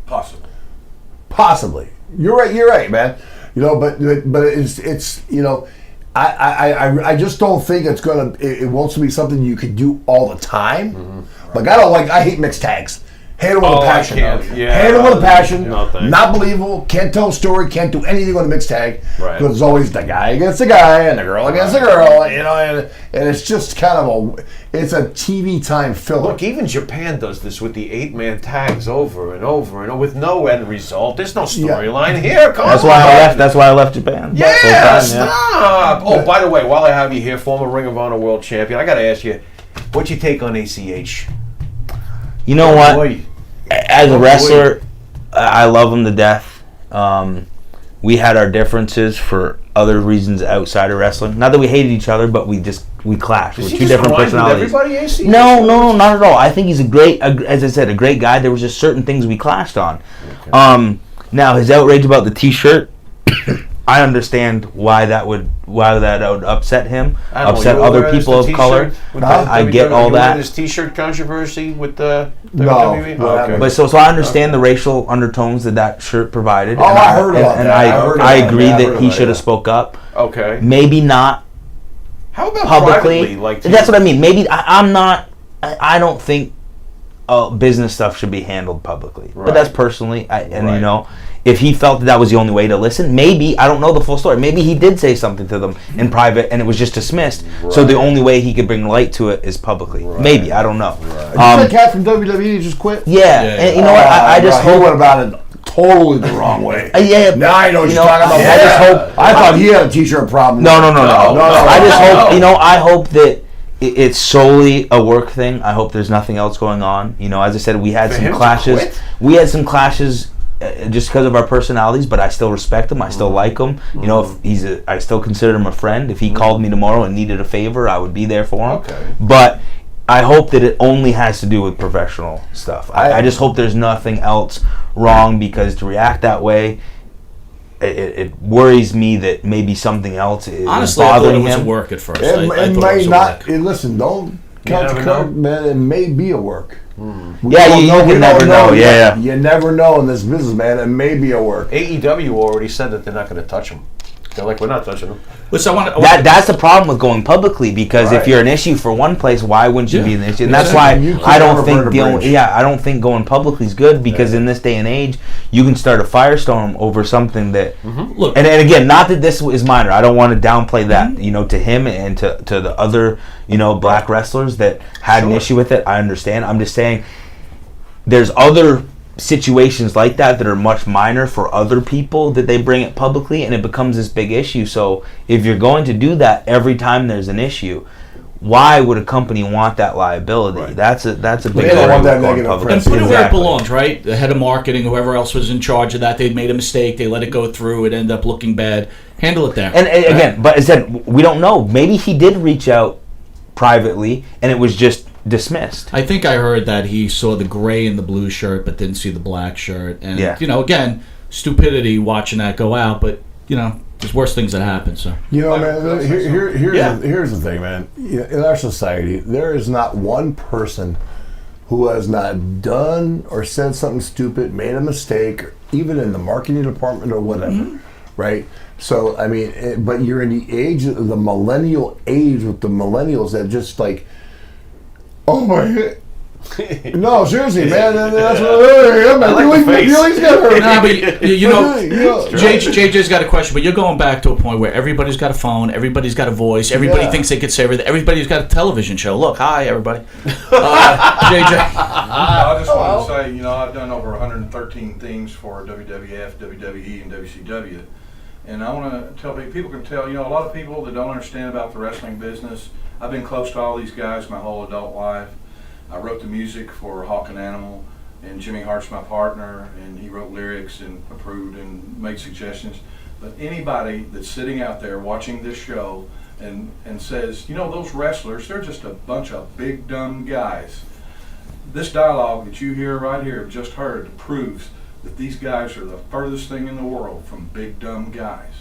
Possibly. You're right, man. You know, but it's you know, I just don't think it's gonna. It won't be something you could do all the time. Mm-hmm. Like I hate mixed tags. Hate them with a passion. Hate them with a passion. Not believable. Can't tell a story. Can't do anything with a mixed tag. Right. Because it's always the guy against the guy and the girl against the girl. You know, and it's just kind of it's a TV time filler. Look, even Japan does this with the 8-man tags over and over and over with no end result. There's no storyline here. Come on. That's why I left Japan. Yeah, stop. Oh, by the way, while I have you here, former Ring of Honor World Champion, I got to ask you, what's your take on ACH? You know what? As a wrestler, I love him to death. We had our differences for other reasons outside of wrestling. Not that we hated each other, but we clashed. We're two different personalities. No, not at all. I think he's as I said, a great guy. There was just certain things we clashed on. Okay. Now his outrage about the T-shirt, I understand why that would upset him, upset other people of color. I get all that. This T-shirt controversy with the WWE? No. Okay. But so I understand the racial undertones that shirt provided. Oh, I heard about that. And I agree that he should have spoke up. Okay. Maybe not. How about publicly? Privately, that's what I mean. Maybe I'm not. I don't think business stuff should be handled publicly. Right. But that's personally. You know, if he felt that was the only way to listen, maybe, I don't know the full story, maybe he did say something to them in private and it was just dismissed. Right. So the only way he could bring light to it is publicly. Right. Maybe, I don't know. Right. Did that cat from WWE just quit? Yeah. And you know what? I just hope. He went about it totally the wrong way. Yeah. Now I know what you're talking about. I just hope. I thought he had a T-shirt problem. No. I just hope, I hope that it's solely a work thing. I hope there's nothing else going on. You know, as I said, we had some clashes. We had some clashes just because of our personalities, but I still respect him. I still like him. You know, if I still consider him a friend. If he called me tomorrow and needed a favor, I would be there for him. Okay. But I hope that it only has to do with professional stuff. I just hope there's nothing else wrong, because to react that way, it worries me that maybe something else is honestly bothering I thought it was him. a work at first. It might not. Listen, don't count the card, man. It may be a work. Yeah, you can never know. Yeah, you never know in this business, man. It may be a work. AEW already said that they're not going to touch him. They're like, we're not touching them. That's the problem with going publicly, because if you're an issue for one place, why wouldn't you be an issue? And that's why I don't think going publicly is good, because in this day and age, you can start a firestorm over something that. Look, and again, not that this is minor. I don't want to downplay that. You know, to him and to the other black wrestlers that had an issue with it. I understand. I'm just saying, there's other situations like that are much minor for other people that they bring it publicly, and it becomes this big issue. So if you're going to do that every time there's an issue, why would a company want that liability? Right. That's a big they don't want that negative press. And put it where it belongs, right? The head of marketing, whoever else was in charge of that, they made a mistake, they let it go through, it ended up looking bad. Handle it there. And again, but as I said, we don't know. Maybe he did reach out privately and it was just dismissed. I think I heard that he saw the gray and the blue shirt but didn't see the black shirt. And, again, stupidity watching that go out, but, there's worse things that happen. So man, here's the thing, man. In our society, there is not one person who has not done or said something stupid, made a mistake, even in the marketing department or whatever, right? So, I mean, but you're in the age of the millennial age with the millennials that just like, oh my. No, seriously, man. That's what feelings get hurt. Nah, but JJ's got a question, but you're going back to a point where everybody's got a phone, everybody's got a voice, everybody thinks they could say everything, everybody's got a television show. Look, hi, everybody. JJ. I just wanted to say, I've done over 113 things for WWF, WWE, and WCW. And I want to tell people can tell, a lot of people that don't understand about the wrestling business, I've been close to all these guys my whole adult life. I wrote the music for Hawk and Animal, and Jimmy Hart's my partner, and he wrote lyrics and approved and made suggestions. But anybody that's sitting out there watching this show and says, those wrestlers, they're just a bunch of big dumb guys. This dialogue that you hear right here, just heard, proves that these guys are the furthest thing in the world from big dumb guys.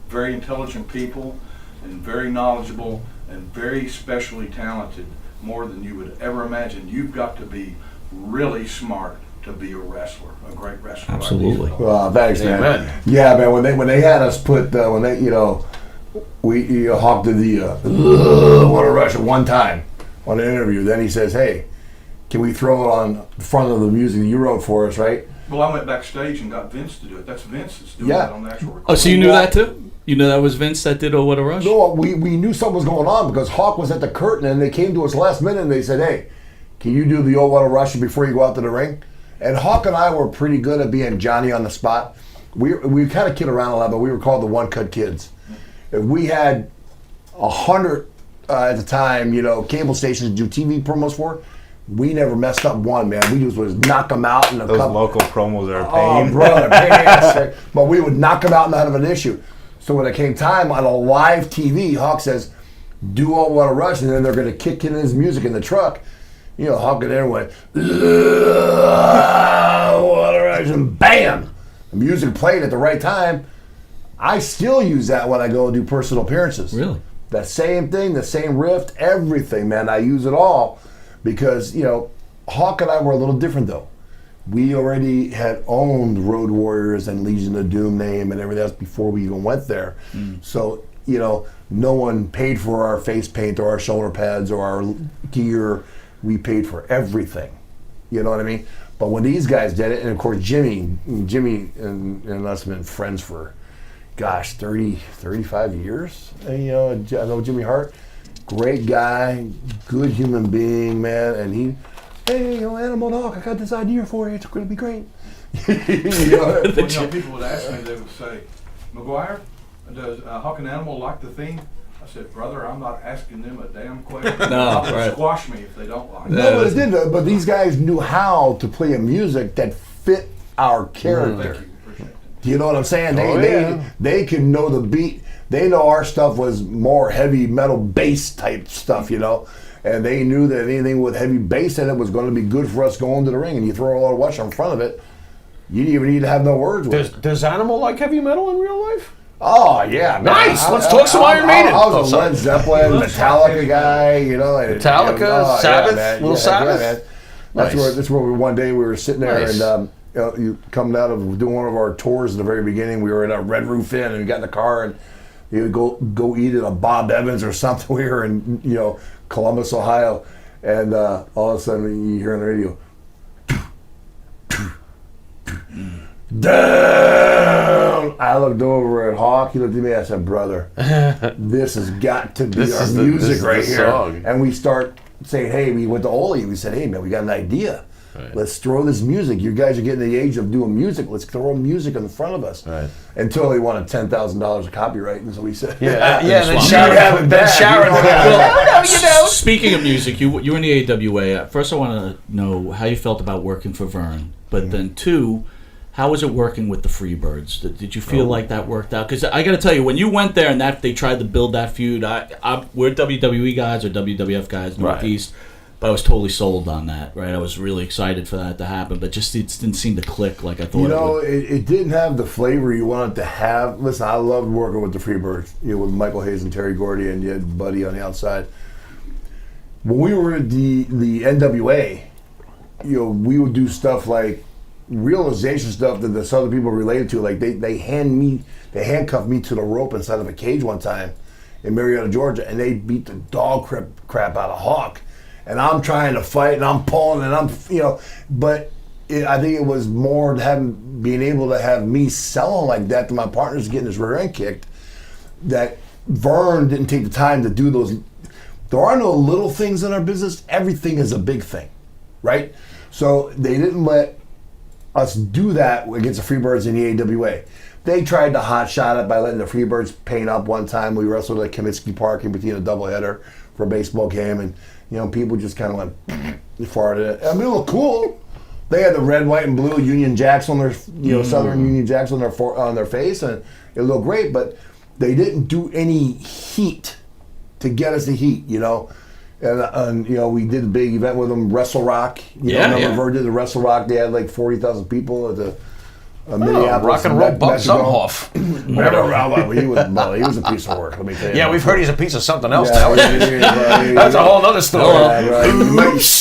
Very intelligent people and very knowledgeable and very specially talented, more than you would ever imagine. You've got to be really smart to be a wrestler, a great wrestler. Absolutely. Well, thanks, man. Amen. Yeah, man. When they had us put Hawk did the what a rush at one time on an interview. Then he says, "Hey, can we throw it on the front of the music that you wrote for us, right?" Well, I went backstage and got Vince to do it. That's Vince that's doing Yeah. it on the actual recording. Oh, so you knew that too? You know that was Vince that did "Oh What a Rush"? No, we knew something was going on because Hawk was at the curtain and they came to us last minute and they said, "Hey, can you do the "Oh What a Rush" before you go out to the ring?" And Hawk and I were pretty good at being Johnny on the spot. We kind of kid around a lot, but we were called the One Cut Kids. If we had 100 at the time, cable stations to do TV promos for, we never messed up one, man. We just was knock them out in a Those couple. local promos are a Oh, pain. brother, pain in the ass. But we would knock them out and not have an issue. So when it came time on a live TV, Hawk says, "Do "Oh What a Rush," and then they're going to kick in his music in the truck. Hawk got there and went, "Oh, what a rush," and bam! The music played at the right time. I still use that when I go and do personal appearances. Really? That same thing, the same riff, everything, man. I use it all because, Hawk and I were a little different, though. We already had owned Road Warriors and Legion of Doom name and everything else before we even went there. So, no one paid for our face paint or our shoulder pads or our gear. We paid for everything. You know what I mean? But when these guys did it, and of course Jimmy and us have been friends for, 35 years. And, I know Jimmy Hart, great guy, good human being, man. And he, "Hey, Animal Dog, I got this idea for you. It's going to be great." People would ask me, they would say, "McGuire, does Hawk and Animal like the theme?" I said, "Brother, I'm not asking them a damn question. No, They'll right. squash me if they don't like it." No, but it didn't. But these guys knew how to play a music that fit our character. Thank you. Appreciate it. Do you know what I'm saying? yeah. They can know the beat. They know our stuff was more heavy metal bass type stuff, and they knew that anything with heavy bass in it was going to be good for us going to the ring. And you throw a lot of watch in front of it, you didn't even need to have no words with it. Does Animal like heavy metal in real life? Oh yeah, man. Nice. Let's talk some Iron Maiden. I was a Led Zeppelin, Metallica guy, and, Metallica, Sabbath, man. little Sabbath. Man. Nice. That's where one day we were sitting there, Nice. and you coming out of doing one of our tours at the very beginning. We were in a Red Roof Inn, and we got in the car, and you would go eat at a Bob Evans or something. We were in Columbus, Ohio, and all of a sudden you hear on the radio, down. I looked over at Hawk. He looked at me. I said, "Brother, this has got to be This our is the- music this is right the here." song. And we start saying, "Hey," we went to Oli. We said, "Hey, man, we got an idea. Right. Let's throw this music. You guys are getting the age of doing music. Let's throw music in front of us." Right. Until they wanted $10,000 of copyright, and so we said, Then You Sharon, have it back. Sharon, Well, speaking of music, you were in the AWA. First, I want to know how you felt about working for Vern, but then two, how was it working with the Freebirds? Did you feel like that worked out? Because I got to tell you, when you went there and they tried to build that feud, we're WWE guys or WWF guys, Northeast, but I was totally sold on that. Right, I was really excited for that to happen, but it didn't seem to click like I thought. it would. It didn't have the flavor you wanted to have. Listen, I loved working with the Freebirds, with Michael Hayes and Terry Gordy, and you had Buddy on the outside. When we were at the NWA, we would do stuff like realization stuff that the Southern people related to. Like they handcuffed me to the rope inside of a cage one time in Marietta, Georgia, and they beat the dog crap out of Hawk. And I'm trying to fight, and I'm pulling, and but I think it was more being able to have me selling like that to my partners getting his rear end kicked, that Vern didn't take the time to do those. There are no little things in our business. Everything is a big thing, right? So they didn't let us do that against the Freebirds in the AWA. They tried to hot shot it by letting the Freebirds paint up one time. We wrestled at Comiskey Park in between a doubleheader for a baseball game, and people just kind of went farted. I mean, it looked cool. They had the red, white, and blue Union Jacks on their, Southern Union Jacks on their face, and it looked great. But they didn't do any heat to get us the heat, And we did a big event with them, Wrestle Rock. Remember Vern did the Wrestle Rock? They had like 40,000 people at the Minneapolis. rock and roll Bob Zumhoff. He was a piece of work. Let me tell you. Yeah, we've heard he's a piece of something else Yeah, now. That's a whole other story. Right.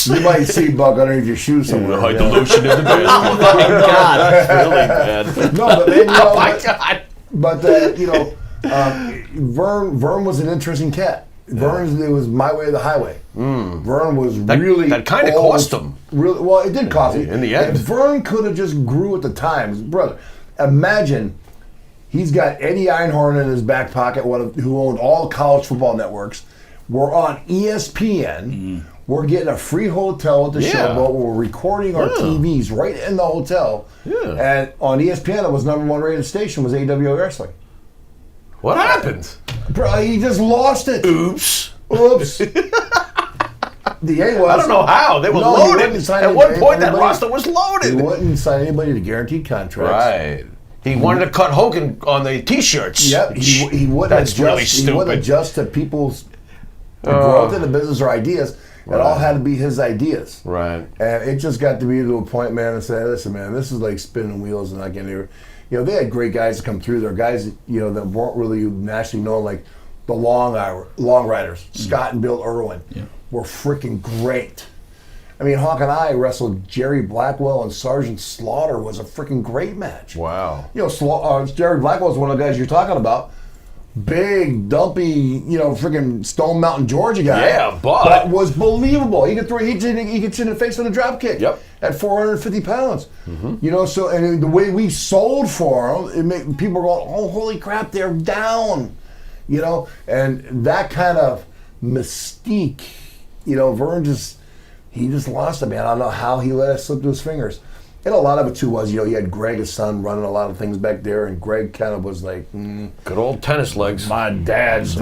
You might see Buck underneath your shoes somewhere. Hide the lotion in the bed. Oh my God, that's really bad. No, but man, oh my God. But Vern was an interesting cat. Vern, it was my way or the highway. Vern was that kind of cost him. Really, well, it did cost him in the end. If Vern could have just grew at the times, brother. Imagine he's got Eddie Einhorn in his back pocket, who owned all the college football networks. We're on ESPN. We're getting a free hotel at the Showboat. We're recording our TVs right in the hotel. Yeah. And on ESPN, it was #1 rated station was AWA Wrestling. What happened? Bro, he just lost it. Oops. The A was. I don't know how. They were loaded. At one point, that roster was loaded. He wouldn't sign anybody to guaranteed contracts. Right. He wanted to cut Hogan on the T-shirts. Yep. He wouldn't That's adjust. really stupid. He wouldn't adjust to people's growth in the business or ideas. It all had to be his ideas. Right. And it just got to be to a point, man, and say, listen, man, this is like spinning wheels and I can't hear. They had great guys to come through there, guys, that weren't really nationally known, like the Long Riders, Scott and Bill Irwin, were freaking great. I mean, Hawk and I wrestled Jerry Blackwell and Sergeant Slaughter was a freaking great match. Wow. Jerry Blackwell is one of the guys you're talking about. Big, dumpy, freaking Stone Mountain, Georgia guy. Yeah, but was believable. He could hit you in the face with a drop kick. Yep. At 450 pounds. So and the way we sold for him, it made people going, "Oh, holy crap, they're down," and that kind of mystique. Vern just lost it, man. I don't know how he let it slip through his fingers. And a lot of it too was, he had Greg, his son, running a lot of things back there, and Greg kind of was like, good old tennis legs. My dad's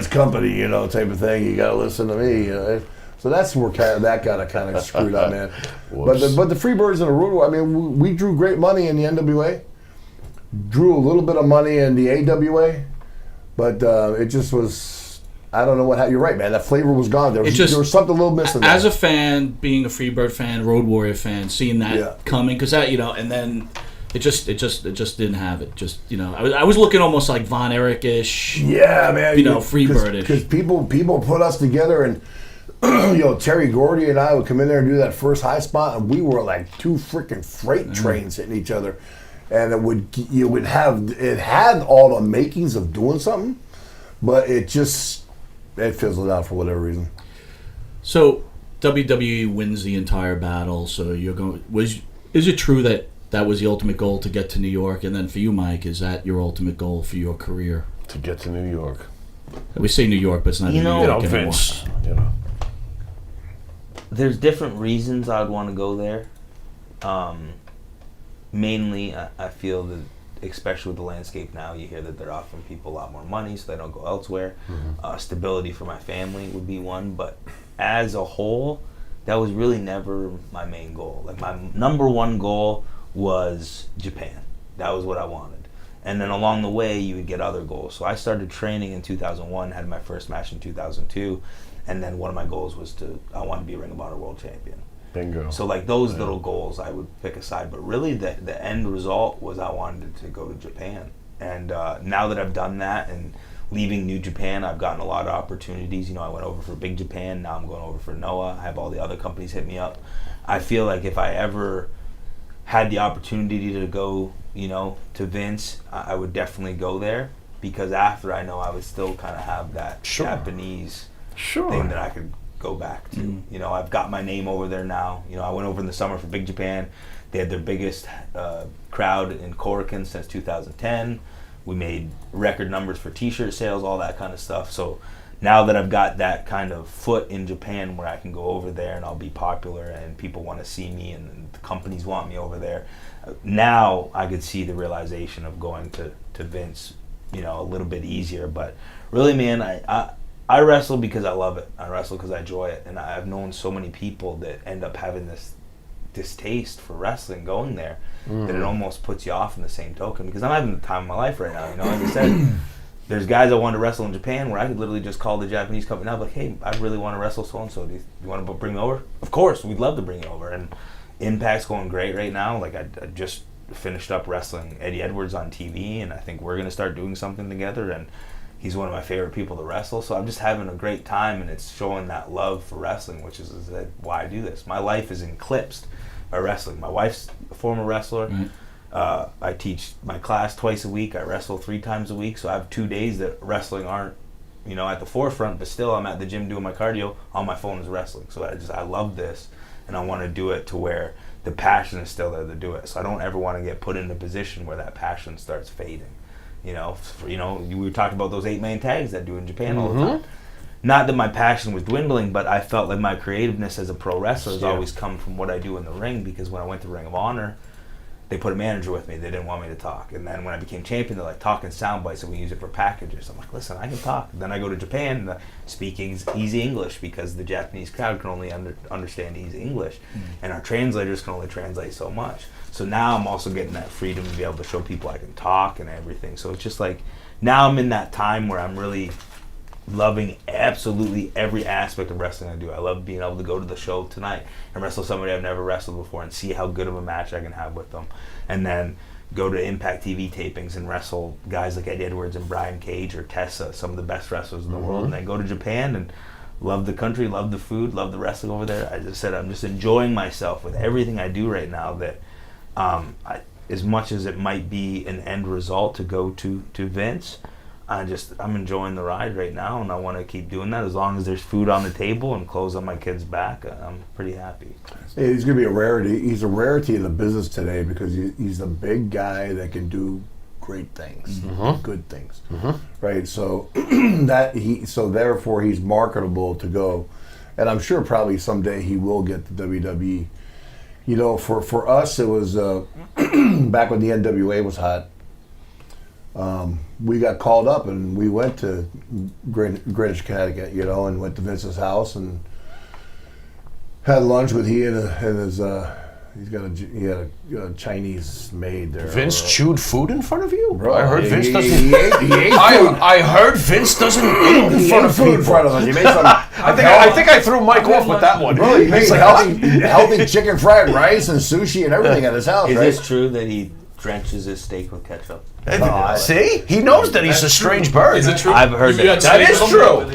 company, type of thing. You got to listen to me. So that's where that got kind of screwed up, man. But the Freebirds and the Rude, I mean, we drew great money in the NWA, drew a little bit of money in the AWA, but it just was. I don't know you're right, man. That flavor was gone. There was something a little missing. As a fan, being a Freebird fan, Road Warrior fan, seeing that coming, because that, and then it just didn't have it. I was looking almost like Von Erich-ish. Yeah, man. Freebird-ish. Because people put us together, and Terry Gordy and I would come in there and do that first high spot, and we were like two freaking freight trains hitting each other, and it had all the makings of doing something, but it fizzled out for whatever reason. So WWE wins the entire battle. So is it true that was the ultimate goal to get to New York? And then for you, Mike, is that your ultimate goal for your career? To get to New York. We say New York, but it's not New York anymore. Vince, There's different reasons I'd want to go there. Mainly, I feel that, especially with the landscape now, you hear that they're offering people a lot more money so they don't go elsewhere. Stability for my family would be one, but as a whole, that was really never my main goal. Like, my #1 goal was Japan. That was what I wanted. And then along the way, you would get other goals. So I started training in 2001, had my first match in 2002, and then one of my goals was I wanted to be a Ring of Honor World Champion. Bingo. So like those little goals I would pick aside, but really the end result was I wanted to go to Japan. And now that I've done that and leaving New Japan, I've gotten a lot of opportunities. I went over for Big Japan, now I'm going over for Noah. I have all the other companies hit me up. I feel like if I ever had the opportunity to go, to Vince, I would definitely go there, because after I know I would still kind of have that Japanese thing that I could go back to. I've got my name over there now. I went over in the summer for Big Japan. They had their biggest crowd in Korakuen since 2010. We made record numbers for t-shirt sales, all that kind of stuff. So now that I've got that kind of foot in Japan where I can go over there and I'll be popular and people want to see me and the companies want me over there, now I could see the realization of going to Vince, a little bit easier. But really, man, I wrestle because I love it. I wrestle because I enjoy it. And I've known so many people that end up having this distaste for wrestling going there that it almost puts you off in the same token, because I'm having the time of my life right now. Like I said, there's guys I want to wrestle in Japan where I could literally just call the Japanese company now, like, hey, I really want to wrestle so-and-so. Do you want to bring me over? Of course, we'd love to bring you over. And Impact's going great right now. Like, I just finished up wrestling Eddie Edwards on TV, and I think we're gonna start doing something together. And he's one of my favorite people to wrestle, so I'm just having a great time, and it's showing that love for wrestling, which is why I do this. My life is eclipsed by wrestling. My wife's a former wrestler. I teach my class twice a week. I wrestle 3 times a week, so I have 2 days that wrestling aren't, at the forefront, but still I'm at the gym doing my cardio. On my phone is wrestling. So I love this, and I want to do it to where the passion is still there to do it. So I don't ever want to get put in a position where that passion starts fading. We were talking about those 8-man tags that I do in Japan all the time. Not that my passion was dwindling, but I felt like my creativeness as a pro wrestler has always come from what I do in the ring, because when I went to Ring of Honor, they put a manager with me. They didn't want me to talk. And then when I became champion, they're like, talking sound bites, and we use it for packages. I'm like, listen, I can talk. And then I go to Japan, and speaking easy English, because the Japanese crowd can only understand easy English. And our translators can only translate so much. So now I'm also getting that freedom to be able to show people I can talk and everything. So it's just like, now I'm in that time where I'm really loving absolutely every aspect of wrestling I do. I love being able to go to the show tonight and wrestle somebody I've never wrestled before and see how good of a match I can have with them. And then go to Impact TV tapings and wrestle guys like Eddie Edwards and Brian Cage or Tessa, some of the best wrestlers in the world. And then go to Japan and love the country, love the food, love the wrestling over there. I just said I'm just enjoying myself with everything I do right now, that as much as it might be an end result to go to Vince, I'm enjoying the ride right now, and I want to keep doing that. As long as there's food on the table and clothes on my kids' back, I'm pretty happy. Hey, he's going to be a rarity. He's a rarity in the business today, because he's a big guy that can do great things, good things, right? So therefore he's marketable to go, and I'm sure probably someday he will get the WWE. For us, it was back when the NWA was hot. We got called up, and we went to Greenwich, Connecticut, and went to Vince's house and had lunch with he and his. He had a Chinese maid there. Vince chewed food in front of you? Bro, I heard Vince doesn't. He ate food. I heard Vince doesn't eat in front of people. In front of us. He made some. I think I threw Mike off with that one. Bro, he made healthy chicken fried rice and sushi and everything at his house. Is right? this true that he drenches his steak with ketchup? See? He knows that he's a strange bird. Is it true? I've heard that. That is true.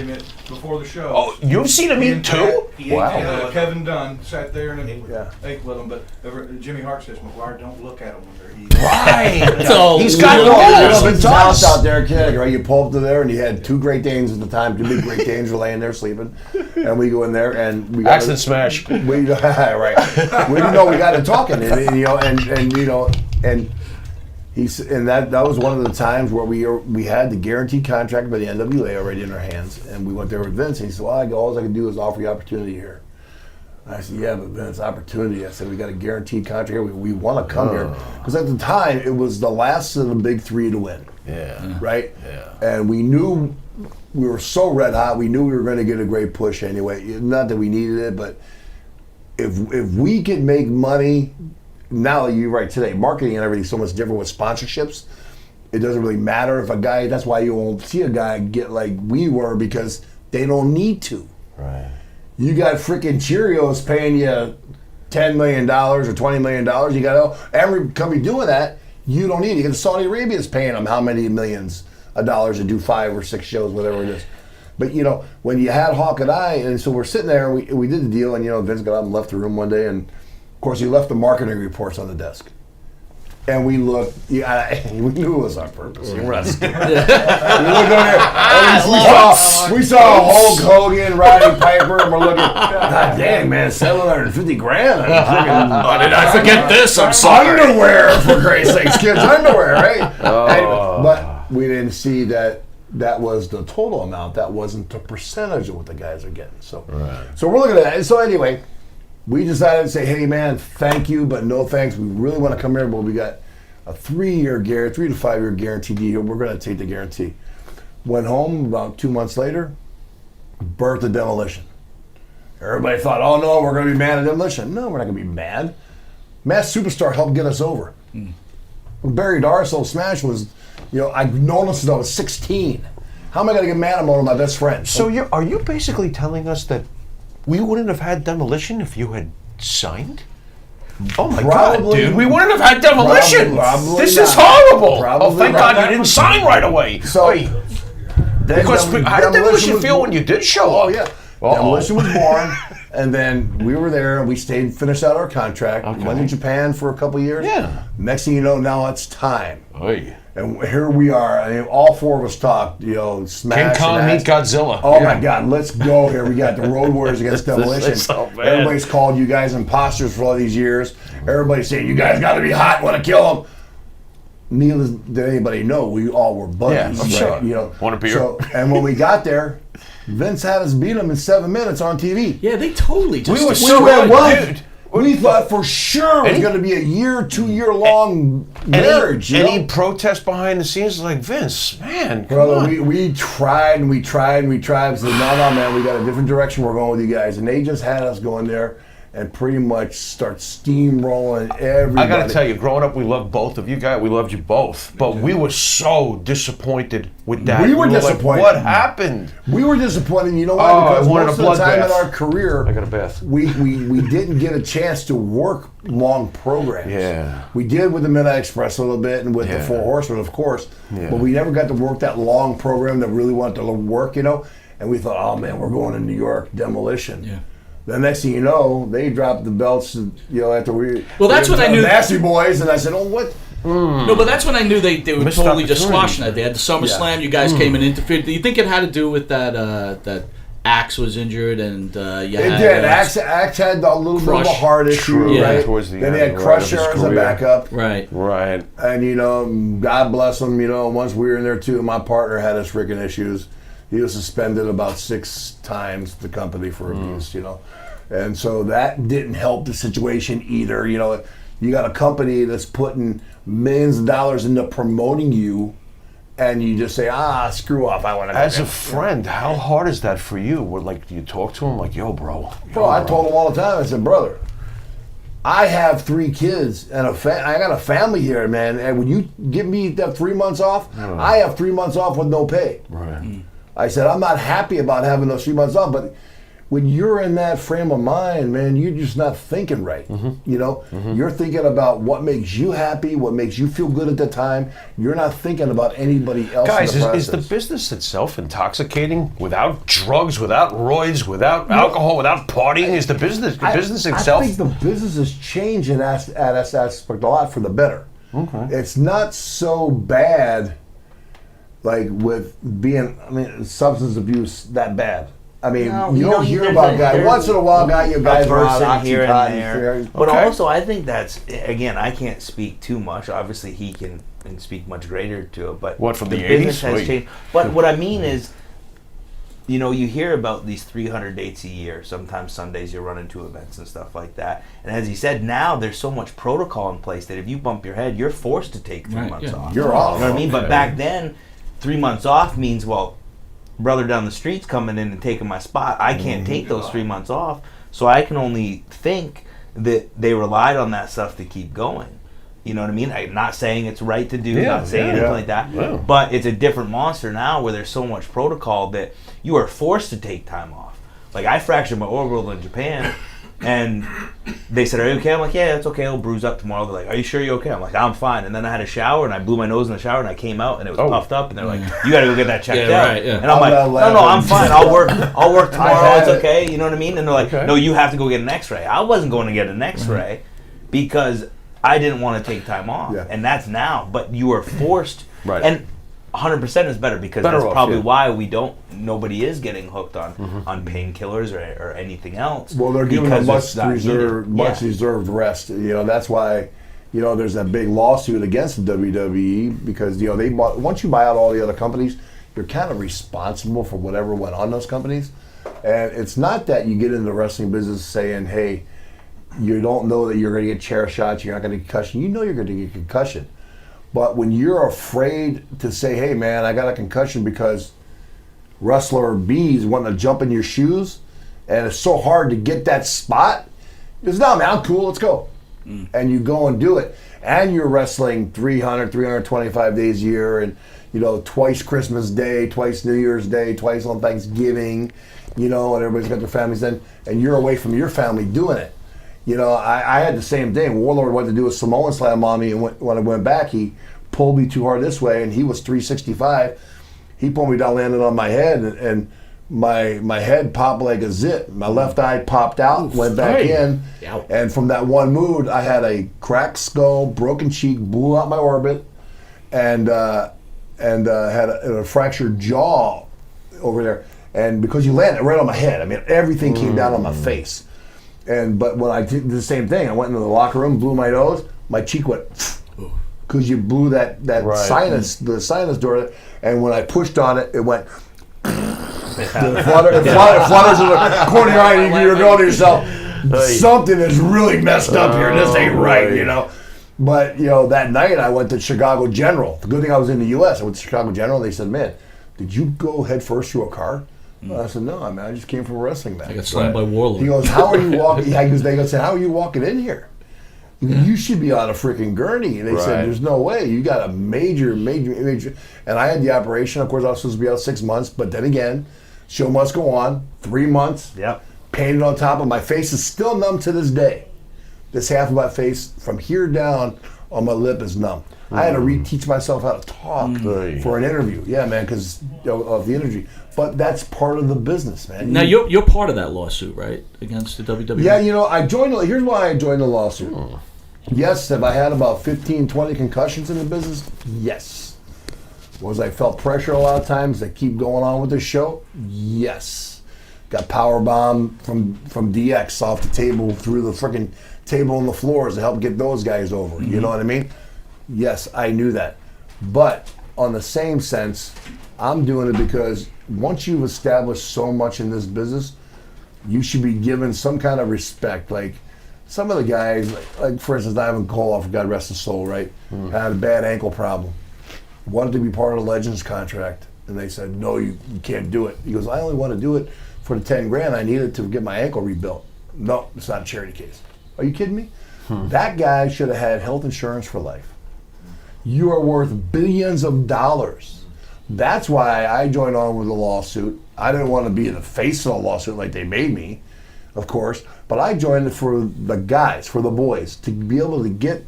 Before the show. Oh, you've seen him eat too? Wow. Kevin Dunn sat there and ate with him, but Jimmy Hart says, McGuire, don't look at him when they're eating. Right. He's got rules. His house out there in Connecticut, right? You pull up to there, and you had 2 Great Danes at the time. 2 big Great Danes were laying there sleeping, and we go in there and we got Accent smash. right. We got to talking, and that was one of the times where we had the guaranteed contract by the NWA already in our hands, and we went there with Vince, and he said, well, all I can do is offer you opportunity here. I said, yeah, but Vince, opportunity. I said, we got a guaranteed contract here. We want to come here. Because at the time, it was the last of the big 3 to win. Yeah. Right? Yeah. And we knew, we were so red hot, we knew we were going to get a great push anyway. Not that we needed it, but if we could make money. Now, you're right, today, marketing and everything's so much different with sponsorships. It doesn't really matter if a guy, that's why you won't see a guy get like we were, because they don't need to. Right. You got freaking Cheerios paying you $10 million or $20 million. You got every company doing that. You don't need it. You got Saudi Arabia's paying them how many millions of dollars to do 5 or 6 shows, whatever it is. But, when you had Hawk and I, and so we're sitting there, we did the deal, and, Vince got up and left the room one day, and of course, he left the marketing reports on the desk. And we looked, we knew it was on purpose. We looked on there, and we saw Hulk Hogan, Roddy Piper, and we're looking, God dang, man, $750 grand. Oh, did I forget this? I'm sorry. Underwear, for Christ's sakes, kids' underwear, right? But we didn't see that was the total amount. That wasn't the percentage of what the guys are getting. So we're looking at that. And so anyway, we decided to say, hey, man, thank you, but no thanks. We really want to come here, but we got a 3 to 5 year guarantee deal. We're going to take the guarantee. Went home about 2 months later, birthed a Demolition. Everybody thought, oh, no, we're going to be mad at Demolition. No, we're not going to be mad. Masked Superstar helped get us over. Barry Darsow Smash was, I've known him since I was 16. How am I going to get mad at one of my best friends? So are you basically telling us that we wouldn't have had Demolition if you had signed? Oh my Probably- God, dude! We wouldn't have had demolition. Probably This not. is horrible. Probably thank not. God you didn't sign right away. So- Wait, because how did demolition was feel born. when you did show Oh up? yeah, demolition was born, and then we were there, and we stayed, finished out our contract. Went to Japan for a couple of years. Yeah. Next thing you know, now it's time. Oy. And here we are. I mean, all four of us talked. Smash. King Kong and meet Godzilla. Oh my God, let's go here. We got the Road Warriors against Demolition. is so bad. Everybody's called you guys imposters for all these years. Everybody's saying, you guys got to be hot, want to kill them. Neither did anybody know. We all were buddies. Yeah, I'm right? sure. Want a beer? So, and when we got there, Vince had us beat him in 7 minutes on TV. Yeah, they totally just. We were We so went, good, dude. dude. We thought for sure it was going to be a 2-year long marriage. Any protest behind the scenes like Vince, man, come Brother, on. we tried and we tried and we tried. We said, no, man, we got a different direction we're going with you guys. And they just had us going there and pretty much start steamrolling everybody. I got to tell you, growing up, we loved both of you guys. We loved you both. But we were so disappointed with that. We were like, disappointed. what happened? We were disappointed. You know why? Oh, Because I wanted most a of the time bloodbath. in our career, I got a bath. we didn't get a chance to work long programs. Yeah. We did with the Midnight Express a little bit and with the Yeah. Four Horsemen, of course. Yeah. But we never got to work that long program that really wanted to work, And we thought, oh man, we're going to New York, Demolition. Yeah. The next thing you know, they dropped the belts, after we. Well, that's when I knew- Nasty Boys, and I said, oh, what? No, but that's when I knew they were Missed totally just opportunity. squashing that. They had the SummerSlam. Yeah. You guys came and interfered. Do you think it had to do with that Axe was injured and you It had did. Axe had a little bit of a Crush. heart issue, True. right? Yeah. Towards the then they end, had right, Crusher of his as a career. backup. Right. Right. And, God bless him, once we were in there too, my partner had his freaking issues. He was suspended about 6 times the company for abuse, And so that didn't help the situation either. You got a company that's putting millions of dollars into promoting you, and you just say, screw off, I want to go. As a friend, how hard is that for you? Do you talk to him like, yo, bro? Bro, I told him all the time, I said, brother, I have 3 kids and I got a family here, man. And when you give me that 3 months off, I have 3 months off with no pay. Right. I said, I'm not happy about having those 3 months off, but when you're in that frame of mind, man, you're just not thinking right. You're thinking about what makes you happy, what makes you feel good at the time. You're not thinking about anybody else. Guys, in the is the process. business itself intoxicating? Without drugs, without roids, without alcohol, without partying? Is the business itself? I think the business has changed in that aspect a lot for the better. Okay. It's not so bad, like with being, substance abuse that bad. No, you don't hear about guys. Once in a while, you guys are person out here and Oxycontin, there. But also, I think that's, again, I can't speak too much. Obviously, he can speak much greater to it. But What, from the business 80s? has changed. But what I mean is, you hear about these 300 dates a year. Sometimes Sundays you run into events and stuff like that. And as he said, now there's so much protocol in place that if you bump your head, you're forced to take 3 months off. You're off. You know what I mean? But back then, 3 months off means, well, brother down the street's coming in and taking my spot. I can't take those 3 months off, so I can only think that they relied on that stuff to keep going. You know what I mean? I'm not saying it's right to do, not saying anything like that, but it's a different monster now where there's so much protocol that you are forced to take time off. Like, I fractured my orbital in Japan, and they said, are you okay? I'm like, yeah, it's okay, I'll bruise up tomorrow. They're like, are you sure you're okay? I'm like, I'm fine. And then I had a shower, and I blew my nose in the shower, and I came out, and it was puffed up, and they're like, you gotta go get that checked out. Right, yeah. And I'm like, no, I'm fine. I'll work tomorrow, it's okay. You know what I mean? And they're like, no, you have to go get an x-ray. I wasn't going to get an x-ray because I didn't want to take time off. Yeah. And that's now. But you are forced. Right. And 100% is better because Better that's off, probably yeah. why nobody is getting hooked on painkillers or anything else. Well, they're giving because them it's not needed. much deserved rest. That's why, there's that big lawsuit against the WWE because they bought. Once you buy out all the other companies, you're kind of responsible for whatever went on those companies. And it's not that you get into the wrestling business saying, hey, you don't know that you're going to get chair shots, you're not going to get concussion. You know you're going to get concussion. But when you're afraid to say, hey, man, I got a concussion because wrestler B is wanting to jump in your shoes, and it's so hard to get that spot, it's no, man, I'm cool, let's go. And you go and do it. And you're wrestling 325 days a year, and, twice Christmas Day, twice New Year's Day, twice on Thanksgiving, and everybody's got their families then, and you're away from your family doing it. You know, I had the same thing. Warlord went to do a Samoan slam on me, and when I went back, he pulled me too hard this way, and he was 365. He pulled me down, landed on my head, and my head popped like a zit. My left eye popped out, went back in, and from that one move, I had a cracked skull, broken cheek, blew out my orbit, and had a fractured jaw over there. And because you landed right on my head, I mean, everything came down on my face. But when I did the same thing, I went into the locker room, blew my nose, my cheek went, because you blew that sinus, the sinus door, and when I pushed on it, it went. It flutters in the corner of your eye, and you're going to yourself, something is really messed up here. This ain't right, you know. But, you know, that night I went to Chicago General. The good thing I was in the U.S. I went to Chicago General. They said, man, did you go head first through a car? I said, no, man, I just came from a wrestling match. I got slammed by Warlord. He goes, how are you walking? They said, how are you walking in here? You should be on a freaking gurney. And they said, there's no way. You got a major. And I had the operation. Of course, I was supposed to be out 6 months. But then again, show must go on. 3 months. Yep. Painted on top of my face is still numb to this day. This half of my face, from here down on my lip, is numb. I had to reteach myself how to talk for an interview. Yeah, man, because of the energy. But that's part of the business, man. Now, you're part of that lawsuit, right? Against the WWE? Yeah, you know, here's why I joined the lawsuit. Yes, have I had about 15, 20 concussions in the business? Yes. I felt pressure a lot of times to keep going on with the show? Yes. Got power bombed from DX off the table through the freaking table on the floors to help get those guys over. You know what I mean? Yes, I knew that. But on the same sense, I'm doing it because once you've established so much in this business, you should be given some kind of respect. Like some of the guys, like for instance, Ivan Koloff, God rest his soul, right? Had a bad ankle problem. Wanted to be part of the Legends contract. And they said, no, you can't do it. He goes, I only want to do it for the 10 grand I needed to get my ankle rebuilt. No, it's not a charity case. Are you kidding me? That guy should have had health insurance for life. You are worth billions of dollars. That's why I joined on with the lawsuit. I didn't want to be in the face of the lawsuit like they made me, of course, but I joined it for the guys, for the boys, to be able to get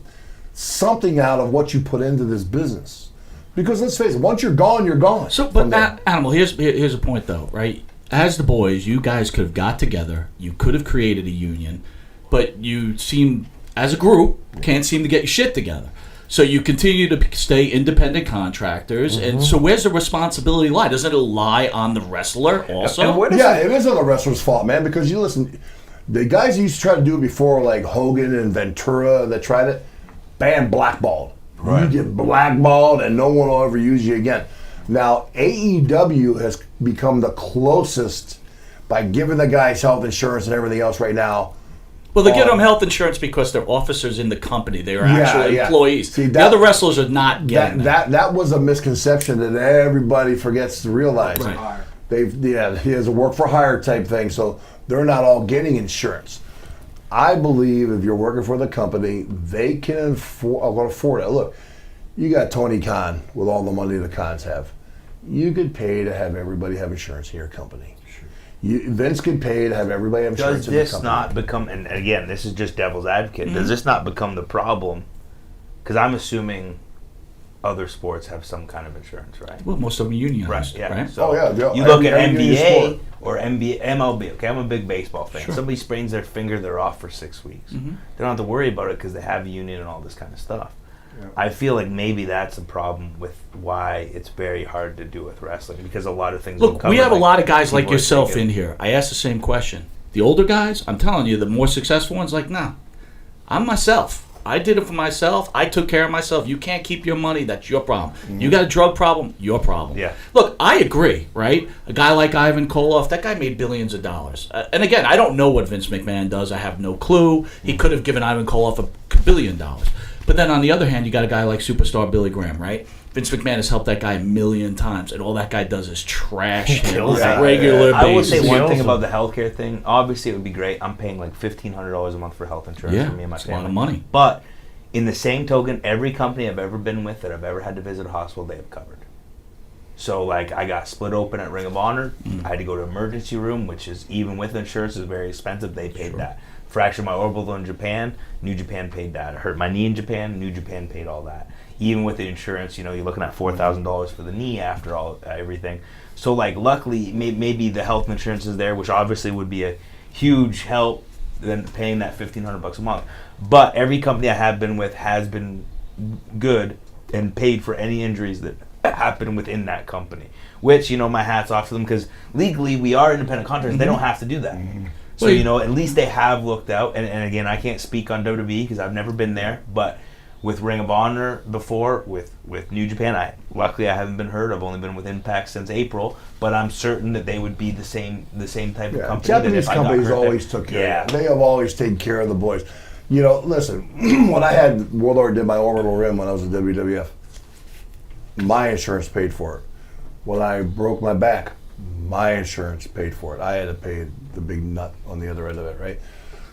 something out of what you put into this business. Because let's face it, once you're gone, you're gone. So, but Animal, here's a point though, right? As the boys, you guys could have got together, you could have created a union, but you seem, as a group, can't seem to get your shit together. So you continue to stay independent contractors, and so where's the responsibility lie? Doesn't it lie on the wrestler also? It is on the wrestler's fault, man, because you listen, the guys who used to try to do it before, like Hogan and Ventura, that tried it, bam, blackballed. You get blackballed and no one will ever use you again. Now, AEW has become the closest by giving the guys health insurance and everything else right now. Well, they get them health insurance because they're officers in the company. They are actual employees. See, the other wrestlers are not getting that was a misconception that everybody forgets to realize. Right. He has a work for hire type thing, so they're not all getting insurance. I believe if you're working for the company, they can afford it. Look, you got Tony Khan with all the money the Khans have. You could pay to have everybody have insurance in your company. Vince could pay to have everybody have insurance in the company. Does this not become, and again, this is just devil's advocate, does this not become the problem? Because I'm assuming other sports have some kind of insurance, right? Well, most of them are unionized, right? So you look at NBA or MLB. Okay, I'm a big baseball fan. Sure. Somebody sprains their finger, they're off for 6 weeks. They don't have to worry about it because they have a union and all this kind of stuff. I feel like maybe that's a problem with why it's very hard to do with wrestling, because a lot of things. Look, we have a lot of guys like yourself in here. I asked the same question. The older guys, I'm telling you, the more successful ones, like, nah, I'm myself. I did it for myself. I took care of myself. You can't keep your money. That's your problem. You got a drug problem. Your problem. Yeah. Look, I agree, right? A guy like Ivan Koloff, that guy made billions of dollars. And again, I don't know what Vince McMahon does. I have no clue. He could have given Ivan Koloff $1 billion. But then on the other hand, you got a guy like superstar Billy Graham, right? Vince McMahon has helped that guy 1,000,000 times, and all that guy does is trash him on a regular basis. I will say one thing about the healthcare thing. Obviously, it would be great. I'm paying like $1,500 a month for health insurance for me and my family. A lot of money. But in the same token, every company I've ever been with that I've ever had to visit a hospital, they have covered. So like I got split open at Ring of Honor. I had to go to emergency room, which is even with insurance is very expensive. They paid that. Fractured my orbital in Japan, New Japan paid that. I hurt my knee in Japan, New Japan paid all that. Even with the insurance, you're looking at $4,000 for the knee after everything. So like luckily maybe the health insurance is there, which obviously would be a huge help than paying that $1,500 a month. But every company I have been with has been good and paid for any injuries that happen within that company, which my hat's off to them, because legally we are independent contractors. They don't have to do that. So at least they have looked out, and again, I can't speak on WWE because I've never been there, but with Ring of Honor before, with New Japan, luckily I haven't been hurt. I've only been with Impact since April, but I'm certain that they would be the same type of company. Japanese companies always took care of it. They have always taken care of the boys. Listen, when I had Warlord did my orbital rim when I was at WWF, my insurance paid for it. When I broke my back, my insurance paid for it. I had to pay the big nut on the other end of it, right?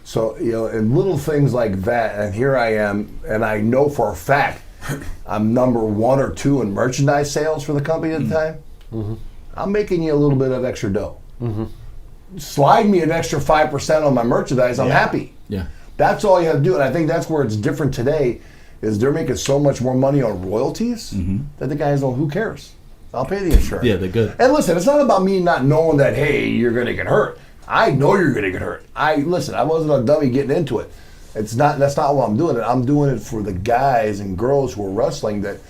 So, and little things like that, and here I am, and I know for a fact I'm number 1 or 2 in merchandise sales for the company at the time. I'm making you a little bit of extra dough. Slide me an extra 5% on my merchandise, I'm happy. Yeah. That's all you have to do, and I think that's where it's different today, is they're making so much more money on royalties that the guys don't, who cares? I'll pay the insurance. Yeah, they're good. And listen, it's not about me not knowing that, hey, you're going to get hurt. I know you're going to get hurt. I wasn't a dummy getting into it. That's not why I'm doing it. I'm doing it for the guys and girls who are wrestling that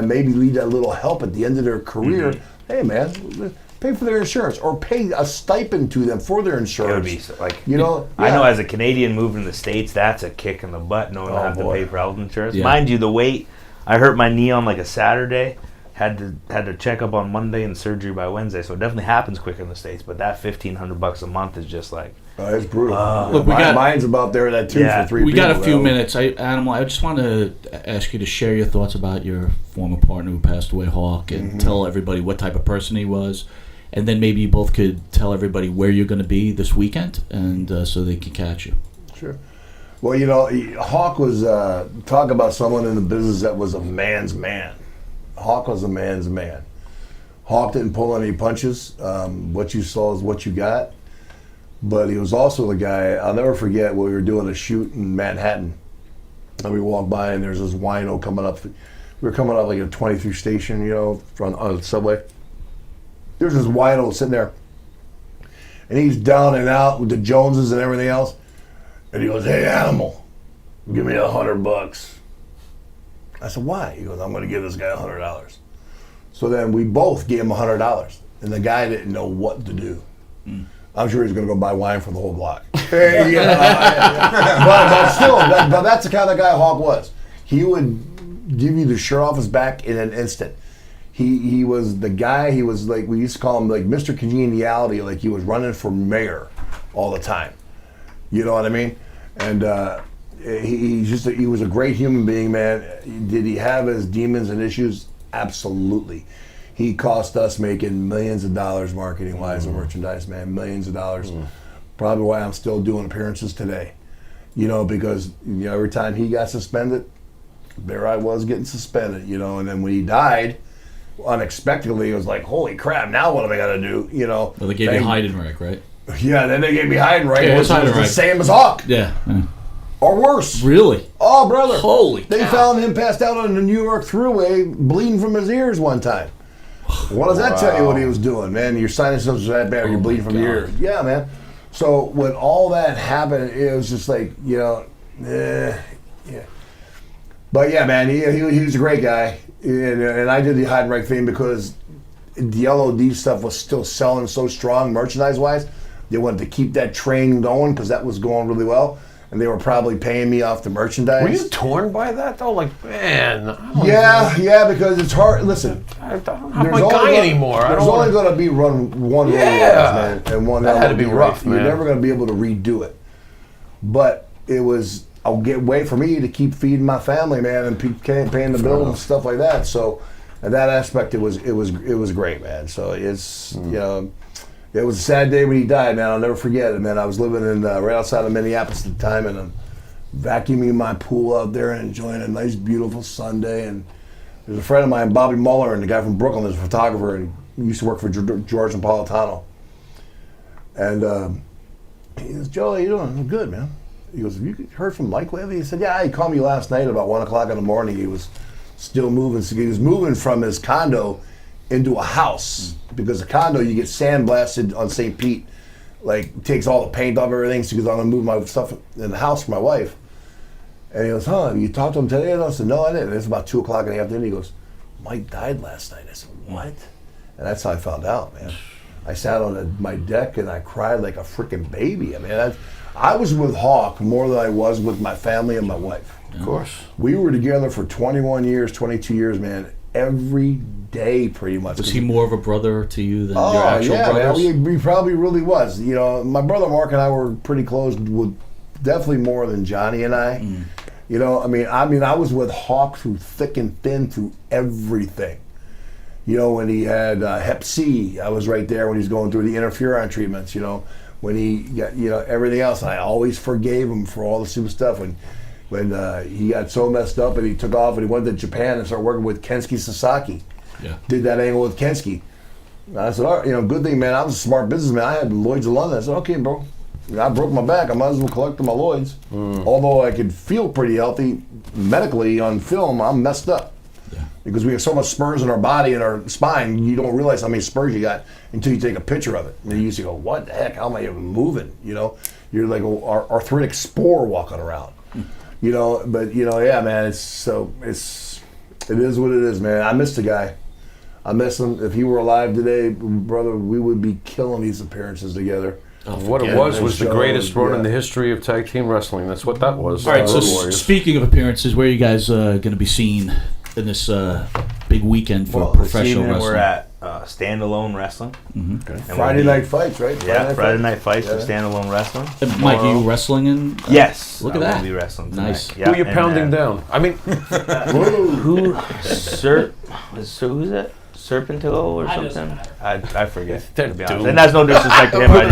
maybe need that little help at the end of their career. Hey, man, pay for their insurance or pay a stipend to them for their insurance. It would be I know as a Canadian moving to the States, that's a kick in the butt knowing I have to pay for health insurance. Yeah. Mind you, the weight, I hurt my knee on like a Saturday. Had to check up on Monday and surgery by Wednesday, so it definitely happens quicker in the States. But that $1,500 a month is just like it's brutal. Look, mine's about there that too for 3 people. We got a few minutes. Animal, I just want to ask you to share your thoughts about your former partner who passed away, Hawk, and tell everybody what type of person he was, and then maybe you both could tell everybody where you're going to be this weekend, and so they can catch you. Sure. Well, Hawk was talk about someone in the business that was a man's man. Hawk was a man's man. Hawk didn't pull any punches. What you saw is what you got. But he was also the guy, I'll never forget when we were doing a shoot in Manhattan. And we walked by and there's this wino coming up. We were coming up like a 23 station, on the subway. There's this wino sitting there. And he's down and out with the Joneses and everything else. And he goes, "Hey, Animal, give me $100. I said, "Why?" He goes, "I'm going to give this guy $100. So then we both gave him $100, and the guy didn't know what to do. I'm sure he's going to go buy wine for the whole block. But still, that's the kind of guy Hawk was. He would give you the shirt off his back in an instant. He was the guy. He was like, we used to call him like Mr. Congeniality. Like he was running for mayor all the time. You know what I mean? And he was a great human being, man. Did he have his demons and issues? Absolutely. He cost us making millions of dollars marketing wise and merchandise, man. Millions of dollars. Probably why I'm still doing appearances today. Because every time he got suspended, there I was getting suspended, and then when he died, unexpectedly, it was like, holy crap, now what am I gonna do? Well, they gave you Heidenreich, right? Yeah, then they gave me Heidenreich, yeah, which was the same as Hawk. Yeah. Or worse. Really? Oh, brother. Holy They cow. found him passed out on the New York Thruway, bleeding from his ears one time. What does that tell you what he was doing, man? Your sinuses are that bad, or you're bleeding from your ears. Yeah, man. So when all that happened, it was just like, yeah. But yeah, man, he was a great guy. And I did the Heidenreich thing because the LOD stuff was still selling so strong merchandise-wise. They wanted to keep that train going because that was going really well. And they were probably paying me off the merchandise. Were you torn by that though? Like, man. Yeah, because it's hard. Listen, I don't have my guy anymore. There's only going to be one road, man, and one that had to be rough, man. You're never going to be able to redo it. But it was a way for me to keep feeding my family, man, and paying the bills and stuff like that. So, in that aspect, it was great, man. So it's It was a sad day when he died, man. I'll never forget it, man. I was living in right outside of Minneapolis at the time, and I'm vacuuming my pool out there and enjoying a nice, beautiful Sunday. And There's a friend of mine, Bobby Muller, and the guy from Brooklyn is a photographer, and he used to work for George Napolitano. And he goes, Joe, how you doing? I'm good, man. He goes, have you heard from Mike lately? He said, yeah, he called me last night about 1 o'clock in the morning. He was still moving. So he was moving from his condo into a house, because the condo, you get sandblasted on St. Pete, like takes all the paint off everything. So he goes, I'm gonna move my stuff in the house for my wife. And he goes, huh, you talked to him today? And I said, no, I didn't. And it's about 2 o'clock in the afternoon. He goes, Mike died last night. I said, what? And that's how I found out, man. I sat on my deck and I cried like a freaking baby. I mean, I was with Hawk more than I was with my family and my wife. Of course. We were together for 21 years, 22 years, man. Every day, pretty much. Was he more of a brother to you than your actual brothers? Man, he probably really was. You know, my brother Mark and I were pretty close, with definitely more than Johnny and I. You know, I mean, I was with Hawk through thick and thin, through everything. You know, when he had Hep C, I was right there when he was going through the interferon treatments. You know, when he got, you know, everything else. And I always forgave him for all the stupid stuff. When he got so messed up and he took off and he went to Japan and started working with Kensuke Sasaki. Yeah. Did that angle with Kensuke. And I said, all right, you know, good thing, man. I was a smart businessman. I had Lloyd's of London. I said, okay, bro. I broke my back. I might as well collect my Lloyd's. Although I could feel pretty healthy medically on film, I'm messed up. Yeah. Because we have so much spurs in our body and our spine, you don't realize how many spurs you got until you take a picture of it. And you used to go, what the heck? How am I even moving? You know, you're like an arthritic spore walking around. You know, but you know, yeah, man. It is what it is, man. I miss the guy. I miss him. If he were alive today, brother, we would be killing these appearances together. What it was the greatest run in the history of tag team wrestling. That's what that was. All right, so speaking of appearances, where are you guys going to be seen in this big weekend for professional wrestling? We're at Standalone Wrestling. Okay. Friday night fights, right? Friday night fights for Standalone Wrestling. And Mike, are you wrestling in? Yes. Look at that. I'll be wrestling tonight. Nice. Yeah, who are you pounding down? I mean, who's it? Serpentico or something? I forget. To be honest. Dude. And that's no disrespect to him. I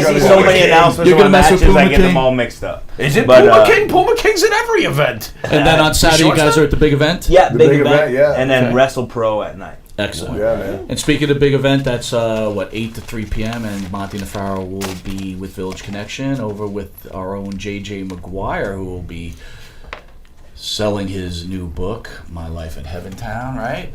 see so many announcements You're on gonna mess with matches, Puma I get them King? all mixed up. is it But, Puma King? Puma King's at every event. And then on Saturday, you guys are at the big event? Yeah, The big big event. event, yeah. And then Okay. Wrestle Pro at night. Excellent. Yeah, man. And speaking of big event, that's 8 to 3 p.m. and Monty Nefaro will be with Village Connection over with our own JJ McGuire, who will be selling his new book, My Life in Heaventown, right?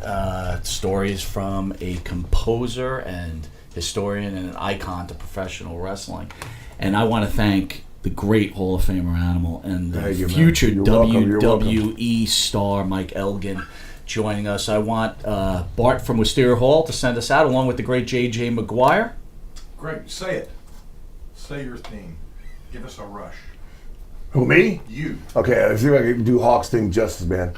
Stories from a composer and historian and an icon to professional wrestling. And I want to thank the great Hall of Famer Animal and the Thank you, man. future You're welcome. You're WWE star Mike Elgin joining us. I want Bart from Wisteria Hall to send us out along with the great JJ McGuire. Greg, say it. Say your theme. Give us a rush. Who, me? You. Okay, let's see if I can do Hawk's thing justice, man.